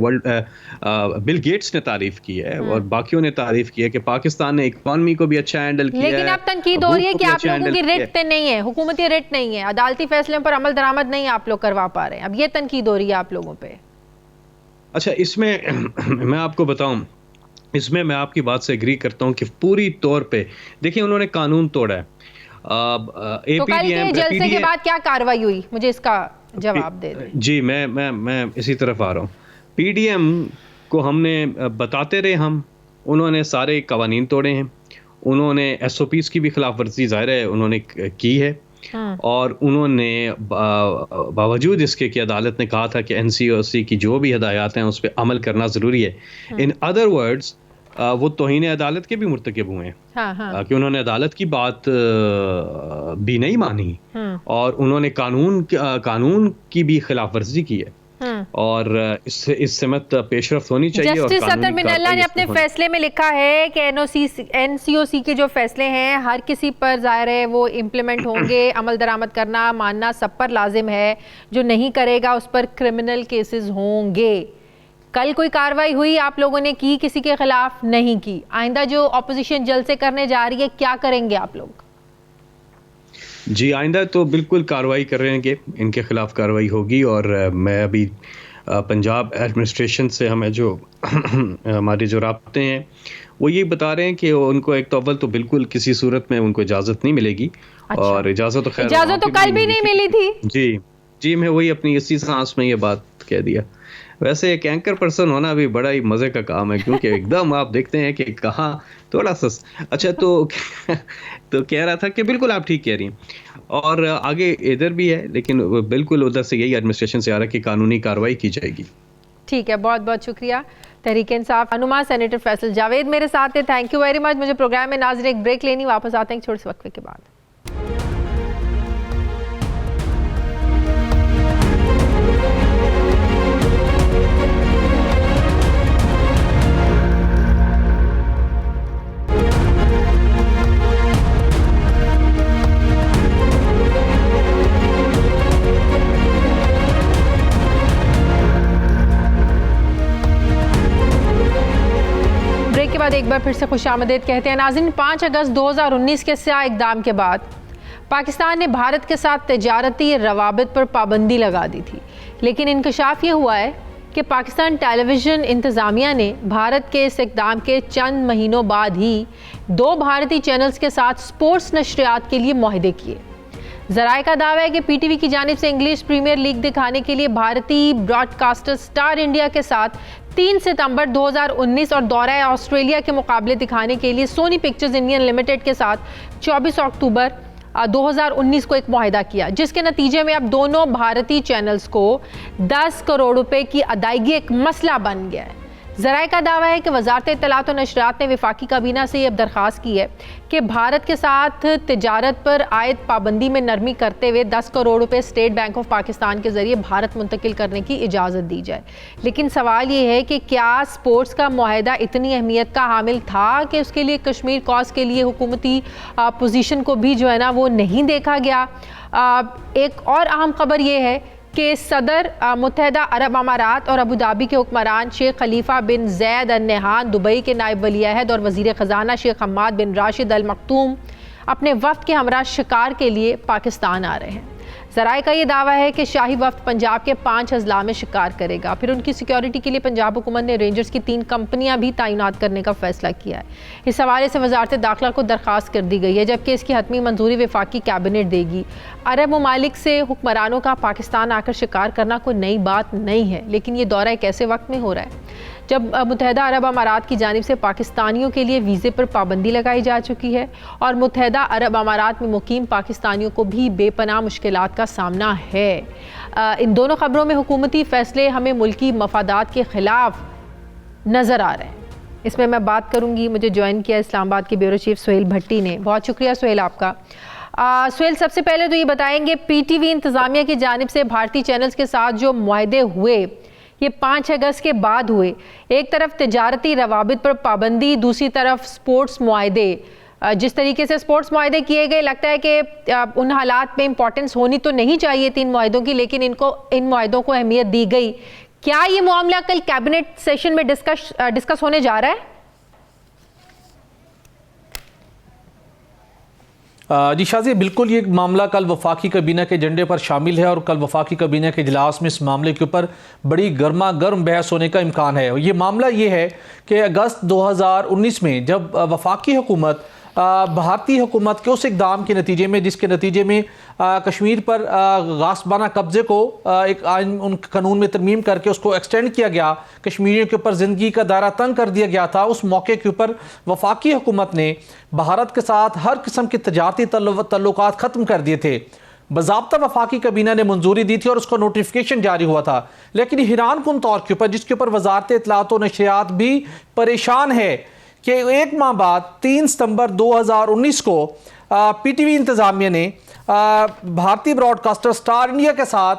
बिल गेट्स ने तारीफ़ की है, और बाकियों ने तारीफ़ की है कि पाकिस्तान ने इकॉनमी को भी अच्छा हैंडल किया है। लेकिन अब तनकीद हो रही है कि आप लोगों की रिट नहीं है, हुकूमती रिट नहीं है, अदालती फैसले पर अमल दरामद नहीं आप लोग करवा पा रहे हैं, अब ये तनकीद हो रही है आप लोगों पे। अच्छा, इसमें मैं आपको बताऊं, इसमें मैं आपकी बात से एग्री करता हूं कि पूरी तौर पे देखिए उन्होंने कानून तोड़ा है। तो कल के जलसे के बाद क्या कार्रवाई हुई, मुझे इसका जवाब दे दें। जी, मैं इसी तरफ आ रहा हूँ। PDM को हमने बताते रहे हम, उन्होंने सारे कवानीन तोड़े हैं, उन्होंने SOPs की भी खिलाफ वर्जी ज़ाहिर है उन्होंने की है, और उन्होंने बावजूद इसके कि अदालत ने कहा था कि NCOC की जो भी हिदायत हैं उस पर अमल करना ज़रूरी है। इन अदर वर्ड्स, वो तौहीन अदालत के भी मुर्तकिब हुए हैं, कि उन्होंने अदालत की बात भी नहीं मानी, और उन्होंने कानून की भी खिलाफ वर्जी की है, और इस समत पेशरफ्त होनी चाहिए। जस्टिस सतर मिनल्ला ने अपने फैसले में लिखा है कि NCOC के जो फैसले हैं हर किसी पर ज़ाहिर है वो इम्प्लीमेंट होंगे, अमल दरामद करना मानना सब पर लाजिम है, जो नहीं करेगा उस पर क्रिमिनल केसेस होंगे। कल कोई कार्रवाई हुई आप लोगों ने की, किसी के खिलाफ नहीं की। आइंदा जो अपोजिशन जलसे करने जा रही है, क्या करेंगे आप लोग? जी, आइंदा तो बिल्कुल कार्रवाई करेंगे, इनके खिलाफ कार्रवाई होगी। और मैं अभी पंजाब एडमिनिस्ट्रेशन से हमें जो हमारे जो राब्ते हैं वो ये बता रहे हैं कि उनको एक तो अव्वल तो बिल्कुल किसी सूरत में उनको इजाज़त नहीं मिलेगी। अच्छा। और इजाज़त तो खैर इजाज़त तो कल भी नहीं मिली थी। जी, मैं वही अपनी इसी सांस में ये बात कह दिया। वैसे एक एंकर पर्सन होना भी बड़ा ही मज़े का काम है, क्योंकि एकदम आप देखते हैं कि कहाँ थोड़ा सा अच्छा तो कह रहा था कि बिल्कुल आप ठीक कह रही हैं, और आगे इधर भी है, लेकिन बिल्कुल उधर से यही एडमिनिस्ट्रेशन से आ रहा है कि कानूनी कार्रवाई की जाएगी। ठीक है, बहुत बहुत शुक्रिया तहरीक इंसाफ रहनुमा सेनेटर फैसल जावेद मेरे साथ थे, थैंक यू वेरी मच। मुझे प्रोग्राम में नाज़रीन एक ब्रेक लेनी, वापस आते हैं छोटे से वक्फे के बाद। एक बार फिर से खुशामदीद कहते हैं। नाज़रीन, 5 अगस्त 2019 के स्याह इक़दाम के बाद पाकिस्तान ने भारत के साथ तिजारती रवाबित पर पाबंदी लगा दी थी, लेकिन इंकशाफ ये हुआ है कि पाकिस्तान टेलीविज़न इंतज़ामिया ने भारत के इस इक़दाम के चंद महीनों बाद ही 2 भारतीय चैनल्स के साथ स्पोर्ट्स नशरियात के लिए मुआहदे किए। ज़राए का दावा है कि पीटीवी की जानिब से इंग्लिश प्रीमियर लीग दिखाने के लिए भारतीय ब्रॉडकास्टर स्टार इंडिया के साथ 3 सितंबर 2019 और दौरा ऑस्ट्रेलिया के मुकाबले दिखाने के लिए सोनी पिक्चर्स इंडियन लिमिटेड के साथ 24 अक्टूबर 2019 को एक मुआहदा किया, जिसके नतीजे में अब दोनों भारतीय चैनल्स को 10 करोड़ रुपए की अदायगी एक मसला बन गया है। ज़राए का दावा है कि वज़ारत इत्तलात और नशरियात ने वफाकी काबीना से ये दरख्वास्त की है कि भारत के साथ तिजारत पर आयद पाबंदी में नरमी करते हुए 10 करोड़ रुपए स्टेट बैंक ऑफ पाकिस्तान के ज़रिए भारत मुंतकिल करने की इजाज़त दी जाए। लेकिन सवाल ये है कि क्या स्पोर्ट्स का मुआहदा इतनी अहमियत का हामिल था कि उसके लिए कश्मीर कॉज के लिए हुकूमती पोजीशन को भी जो है ना वो नहीं देखा गया। एक और अहम खबर ये है कि सदर मुत्तहदा अरब अमारात और अबू धाबी के हुक्मरान शेख खलीफा बिन जैद अल नहान, दुबई के नायब वली अहद और वज़ीर ख़जाना शेख हम्माद बिन राशिद अल मखतूम अपने वफ़द के हमरा शिकार के लिए पाकिस्तान आ रहे हैं। ज़राए का ये दावा है कि शाही वफ़द पंजाब के 5 अजला में शिकार करेगा। फिर उनकी सिक्योरिटी के लिए पंजाब हुकूमत ने रेंजर्स की 3 कंपनियां भी तैनात करने का फैसला किया है। इस हवाले से वज़ारत दाखिला को दरख्वास्त कर दी गई है, जबकि इसकी हतमी मंजूरी वफाकी कैबिनेट देगी। अरब ममालिक से हुक्मरानों का पाकिस्तान आकर शिकार करना कोई नई बात नहीं है, लेकिन ये दौरा एक ऐसे वक्त में हो रहा है जब मुत्तहदा अरब अमारात की जानिब से पाकिस्तानियों के लिए वीज़े पर पाबंदी लगाई जा चुकी है और मुत्तहदा अरब अमारात में मुकीम पाकिस्तानियों को भी बेपनाह मुश्किलात का सामना है। इन दोनों ख़बरों में हुकूमती फ़ैसले हमें मुल्की मफादात के ख़िलाफ़ नज़र आ रहे हैं। इसमें मैं बात करूँगी, मुझे ज्वाइन किया इस्लामाबाद के ब्यूरो चीफ सुहेल भट्टी ने। बहुत शुक्रिया सुहेल आपका। सुहेल, सबसे पहले तो ये बताएंगे, पीटीवी इंतज़ामिया की जानिब से भारतीय चैनल्स के साथ जो मुआहदे हुए ये 5 अगस्त के बाद हुए, एक तरफ तिजारती रवाबित पर पाबंदी, दूसरी तरफ स्पोर्ट्स मुआहदे। जिस तरीके से स्पोर्ट्स मुआहदे किए गए, लगता है कि उन हालात में इंपॉर्टेंस होनी तो नहीं चाहिए थी इन मुआहदों की, लेकिन इन मुआहदों को अहमियत दी गई। क्या ये मामला कल कैबिनेट सेशन में डिस्कस होने जा रहा है? जी शाज़िया, बिल्कुल ये मामला कल वफाकी काबीना के एजेंडे पर शामिल है और कल वफाकी काबीना के इजलास में इस मामले के ऊपर बड़ी गर्मा गर्म बहस होने का इम्कान है। ये मामला ये है कि अगस्त 2019 में जब वफाकी हुकूमत भारतीय हुकूमत के उस इक़दाम के नतीजे में, जिसके नतीजे में कश्मीर पर गासबाना कब्ज़े को एक आइन उन कानून में तरमीम करके उसको एक्सटेंड किया गया, कश्मीरियों के ऊपर ज़िंदगी का दायरा तंग कर दिया गया था। उस मौके के ऊपर वफाकी हुकूमत ने भारत के साथ हर किस्म के तजारती तल्लुकात ख़त्म कर दिए थे। बाज़ाब्ता वफाकी काबीना ने मंजूरी दी थी और उसका नोटिफिकेशन जारी हुआ था, लेकिन हैरान कुन तौर के ऊपर, जिसके ऊपर वज़ारत इत्तलात व नशरियात भी परेशान है कि 1 माह बाद 3 सितंबर 2019 को पीटीवी इंतज़ामिया ने भारतीय ब्रॉडकास्टर स्टार इंडिया के साथ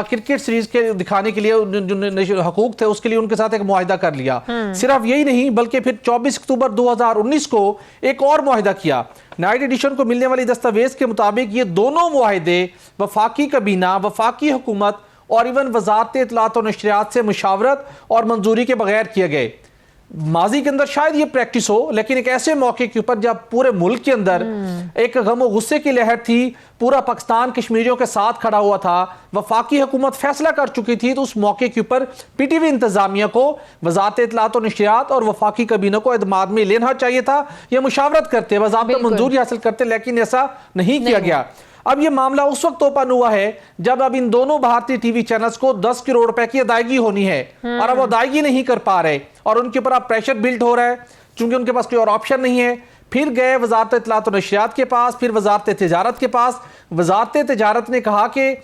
क्रिकेट सीरीज के दिखाने के लिए जो हकूक थे उसके लिए उनके साथ एक मुआहिदा कर लिया। सिर्फ यही नहीं, बल्कि फिर 24 अक्टूबर 2019 को एक और मुआहिदा किया। नाइट एडिशन को मिलने वाली दस्तावेज के मुताबिक ये दोनों मुआहिदे वफाकी काबीना, वफाकी हुकूमत और इवन वज़ारत इत्तलात और नशरियात से मुशावरत और मंजूरी के बगैर किए गए। माजी के अंदर शायद ये प्रैक्टिस हो, लेकिन एक ऐसे मौके के ऊपर जब पूरे मुल्क के अंदर एक गम गुस्से की लहर थी, पूरा पाकिस्तान कश्मीरियों के साथ खड़ा हुआ था, वफाकी हुकूमत फैसला कर चुकी थी, तो उस मौके के ऊपर पीटीवी इंतजामिया को वज़ारत इत्तलात और नशरियात और वफाकी काबीना को एतमाद में लेना चाहिए था, या मुशावरत करते, बाज़ाब्ता मंजूरी हासिल करते, लेकिन ऐसा नहीं किया गया। अब ये मामला उस वक्त ओपन हुआ है जब अब इन दोनों भारतीय टीवी चैनल्स को 10 करोड़ रुपए की अदायगी होनी है और अब वो अदायगी नहीं कर पा रहे और उनके ऊपर अब प्रेशर बिल्ड हो रहा है, चूंकि उनके पास कोई और ऑप्शन नहीं है। फिर गए वज़ारत इत्तलात और नशरियात के पास, फिर वज़ारत तिजारत के पास। वज़ारत तिजारत ने कहा कि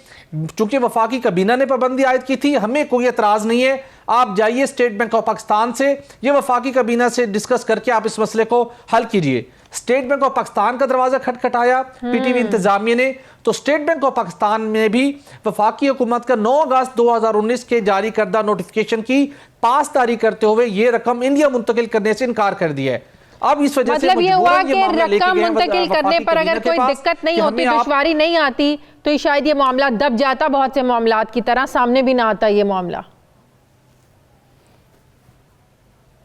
चूंकि वफाकी काबीना ने पाबंदी आयद की थी, हमें कोई एतराज़ नहीं है, आप जाइए स्टेट बैंक ऑफ पाकिस्तान से, ये वफाकी काबीना से डिस्कस करके आप इस मसले को हल कीजिए। स्टेट बैंक ऑफ पाकिस्तान का दरवाजा खटखटाया पीटीवी इंतजामिया ने, तो स्टेट बैंक ऑफ पाकिस्तान में भी वफाकी हुकूमत का 9 अगस्त 2019 के जारी करदा नोटिफिकेशन की पास तारी करते हुए ये रकम इंडिया मुंतकिल करने से इनकार कर दिया है। अब इस वजह मतलब से ये हुआ कि रकम मुंतकिल करने पर अगर कोई दिक्कत नहीं होती, दुश्वारी नहीं आती, तो शायद ये मामला दब जाता, बहुत से मामलात की तरह सामने भी ना आता ये मामला।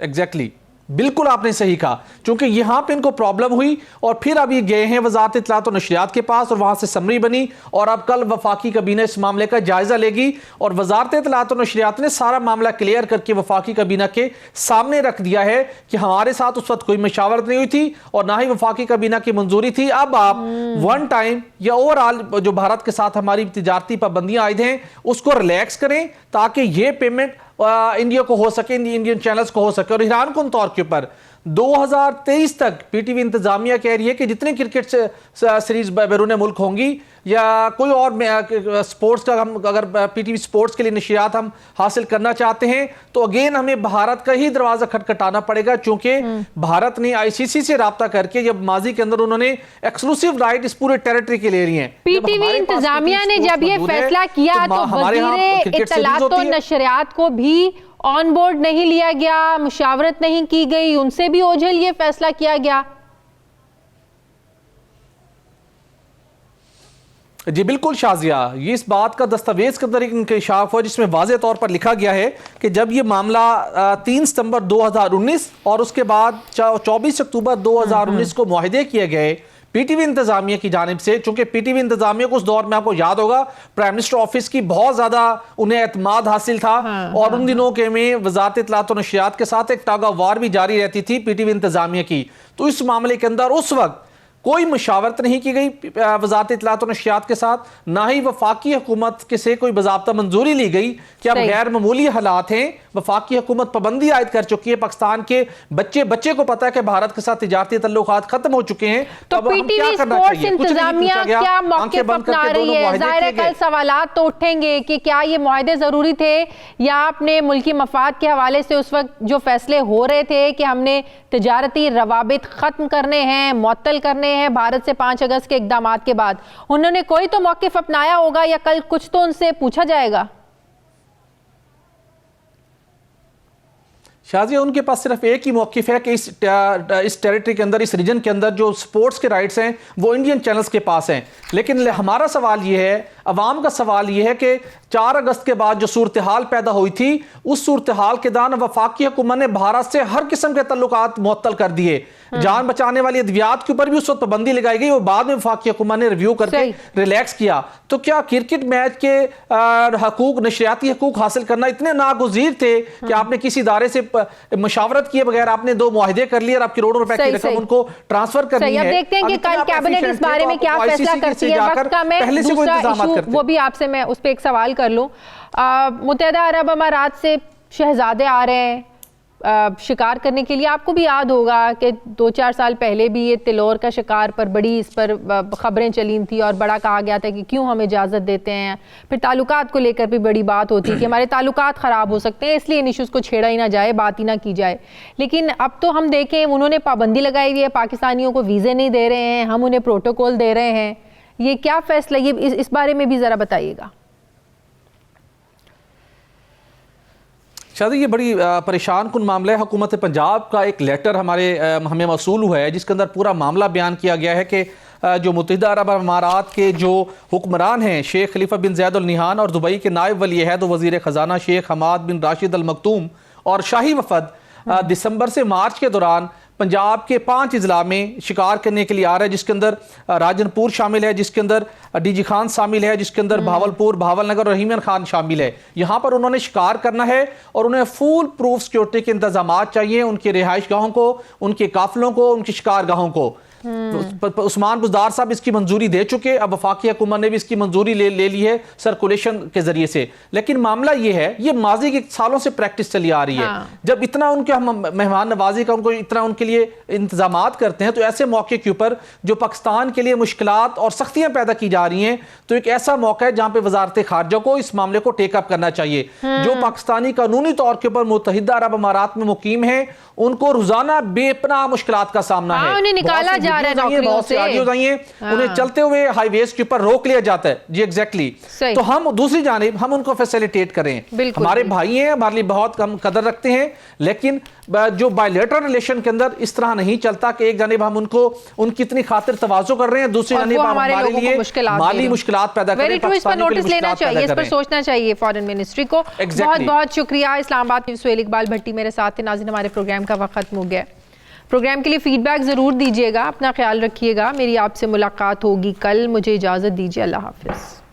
एग्जैक्टली बिल्कुल आपने सही कहा, क्योंकि यहाँ पे इनको प्रॉब्लम हुई और फिर अब ये गए हैं वजारत इत्तलात और नशरियात के पास और वहाँ से समरी बनी और अब कल वफाकी काबीना इस मामले का जायजा लेगी और वजारत इत्तलात और नशरियात ने सारा मामला क्लियर करके वफाकी काबीना के सामने रख दिया है कि हमारे साथ उस वक्त कोई मशावरत नहीं हुई थी और ना ही वफाकी काबीना की मंजूरी थी। अब आप वन टाइम या ओवरऑल जो भारत के साथ हमारी तिजारती पाबंदियां आयद हैं उसको रिलैक्स करें ताकि ये पेमेंट इंडिया को हो सके, इंडियन चैनल्स को हो सके। और हैरान कुन तौर के ऊपर 2023 तक पीटीवी इंतजामिया कह रही है कि जितने क्रिकेट सीरीज बैरून मुल्क होंगी या कोई और स्पोर्ट्स का हम अगर पीटीवी स्पोर्ट्स के लिए नशियात हम हासिल करना चाहते हैं तो अगेन हमें भारत का ही दरवाजा खटखटाना पड़ेगा, क्योंकि भारत ने आईसीसी से राब्ता करके जब माजी के अंदर उन्होंने एक्सक्लूसिव राइट इस पूरे टेरिटरी के ले रही हैं। पीटीवी इंतजामिया ने जब ये फैसला किया तो वज़ीर इत्तलात और नशरियात को भी ऑन बोर्ड नहीं लिया गया, मुशावरत नहीं की गई, उनसे भी ओझल ये फैसला किया गया। जी बिल्कुल शाजिया, ये इस बात का दस्तावेज के अंदर एक इंकशाफ हुआ जिसमें वाज़े तौर पर लिखा गया है कि जब ये मामला 3 सितंबर 2019 और उसके बाद 24 अक्टूबर 2019 को मुआहदे किए गए पीटीवी इंतजामिया की जानिब से, चूंकि पीटीवी इंतजामिया को उस दौर में आपको याद होगा प्राइम मिनिस्टर ऑफिस की बहुत ज्यादा उन्हें एतमाद हासिल था और उन दिनों के में वजारत इत्तलात और नशरियात के साथ एक टागा वार भी जारी रहती थी पीटीवी इंतजामिया की। तो इस मामले के अंदर उस वक्त कोई मुशावरत नहीं की गई वजारत इत्तलात और नशरियात के साथ, ना ही वफाकी हुकूमत के से कोई बाज़ाब्ता मंजूरी ली गई कि अब गैर मामूली हालात हैं, वफाकी हुकूमत पाबंदी आयद कर चुकी है, पाकिस्तान के बच्चे को पता है कि भारत के साथ तिजारती तल्लुकात खत्म हो चुके हैं। तो पीटीवी स्पोर्ट्स इंतजामिया क्या मौक़िफ़ अपना रही है? ज़ाहिर है कल सवालात तो उठेंगे कि क्या ये मुआहदे ज़रूरी थे या आपने मुल्की मफाद के हवाले से उस वक्त जो फैसले हो रहे थे कि हमने तिजारती रवाबित ख़त्म करने हैं, मुअत्तल करने हैं भारत से 5 अगस्त के इक़दामात के बाद, उन्होंने कोई तो मौक़िफ़ अपनाया होगा या कल कुछ तो उनसे पूछा जाएगा? शाजिया, उनके पास सिर्फ एक ही मौक़िफ़ है कि इस टेरिटरी के अंदर, इस रीजन के अंदर जो स्पोर्ट्स के राइट्स हैं वो इंडियन चैनल्स के पास हैं। लेकिन हमारा सवाल ये है, अवाम का सवाल ये है कि 4 अगस्त के बाद जो सूरत हाल पैदा हुई थी उस सूरत हाल के दौरान वफाकी हुकूमत ने भारत से हर किस्म के तल्लुकात मुअत्तल कर दिए। जान बचाने वाली अद्वियात के ऊपर भी उस वक्त पाबंदी लगाई गई और बाद में वफाकी हुकूमत ने रिव्यू करके रिलैक्स किया। तो क्या क्रिकेट मैच के हकूक, नशरियाती हकूक हासिल करना इतने नागुज़ीर थे कि आपने किसी इदारे से मशावरत किए बगैर आपने 2 मुआहदे कर लिए और आप करोड़ों रुपए की रकम उनको ट्रांसफर करनी है? देखते हैं कि कल कैबिनेट इस बारे में क्या फैसला करती है। वक्त का मैं दूसरा इशू वो भी आपसे मैं उस पर एक सवाल कर लूं। मुत्तहिदा अरब अमारात से शहजादे आ रहे हैं शिकार करने के लिए। आपको भी याद होगा कि 2-4 साल पहले भी ये तिलोर का शिकार पर बड़ी इस पर खबरें चली थी और बड़ा कहा गया था कि क्यों हम इजाज़त देते हैं। फिर ताल्लुकात को लेकर भी बड़ी बात होती कि हमारे ताल्लुकात ख़राब हो सकते हैं, इसलिए इन इशूज़ को छेड़ा ही ना जाए, बात ही ना की जाए। लेकिन अब तो हम देखें उन्होंने पाबंदी लगाई हुई है, पाकिस्तानियों को वीज़े नहीं दे रहे हैं, हम उन्हें प्रोटोकॉल दे रहे हैं। ये क्या फ़ैसला, ये इस बारे में भी ज़रा बताइएगा। शायद ये बड़ी परेशान कुन मामला है। हुकूमत पंजाब का एक लेटर हमें मौसूल हुआ है जिसके अंदर पूरा मामला बयान किया गया है कि जो मुत्तहिदा अरब अमारात के जो हुक्मरान हैं शेख खलीफा बिन ज़ैद अल नहयान और दुबई के नायब वली अहद व वज़ीर ख़जाना शेख हमाद बिन राशिद अल मखतूम और शाही वफद दिसंबर से मार्च के दौरान पंजाब के 5 अजला में शिकार करने के लिए आ रहा है, जिसके अंदर राजनपुर शामिल है, जिसके अंदर डीजी खान शामिल है, जिसके अंदर भावलपुर, भावलनगर और रहीमन खान शामिल है। यहाँ पर उन्होंने शिकार करना है और उन्हें फुल प्रूफ सिक्योरिटी के इंतजाम चाहिए उनके रिहाइश गाहों को, उनके काफिलों को, उनकी शिकार गाहों को। उस्मान बुज़दार साहब इसकी मंजूरी दे चुके, अब वफाकी हुकूमत ने भी इसकी मंजूरी ले ली है सर्कुलेशन के जरिए से। लेकिन मामला ये है, ये माजी के सालों से प्रैक्टिस चली आ रही है। जब इतना उनके हम मेहमान नवाजी का उनको इतना उनके लिए इंतजामात करते हैं तो ऐसे मौके के ऊपर जो पाकिस्तान के लिए मुश्किलात और सख्तियां पैदा की जा रही हैं, तो एक ऐसा मौका है जहां पे वजारत खारजा को इस मामले को टेकअप करना चाहिए। जो पाकिस्तानी कानूनी तौर के ऊपर मुत्तहिदा अरब अमारात में मुकीम है उनको रोजाना बेपनाह मुश्किलात का सामना है। उन्हें निकाला जा रहे हैं नौकरियों से, ऑडियोज आई हैं, उन्हें चलते हुए हाईवेज के ऊपर रोक लिया जाता है जी। एग्जैक्टली। तो हम दूसरी जानिब हम उनको फैसिलिटेट करें, हमारे भाई हैं, हमारे लिए बहुत कम कदर रखते हैं, लेकिन जो बायलैटरल रिलेशन के अंदर इस तरह नहीं चलता कि एक जानिब हम उनको उनकी इतनी खातिर तवाज़ो कर रहे हैं, दूसरी जानिब हमारे लिए माली मुश्किलात पैदा कर रहे हैं। इस पर नोटिस लेना चाहिए, इस पर सोचना चाहिए फॉरेन मिनिस्ट्री को। बहुत बहुत शुक्रिया। इस्लामाबाद न्यूज़ सुहेल इकबाल भट्टी मेरे साथ थे। नाज़रीन, हमारे प्रोग्राम का वक्त खत्म हो गया। प्रोग्राम के लिए फीडबैक ज़रूर दीजिएगा, अपना ख्याल रखिएगा। मेरी आपसे मुलाकात होगी कल। मुझे इजाज़त दीजिए, अल्लाह हाफ़िज़।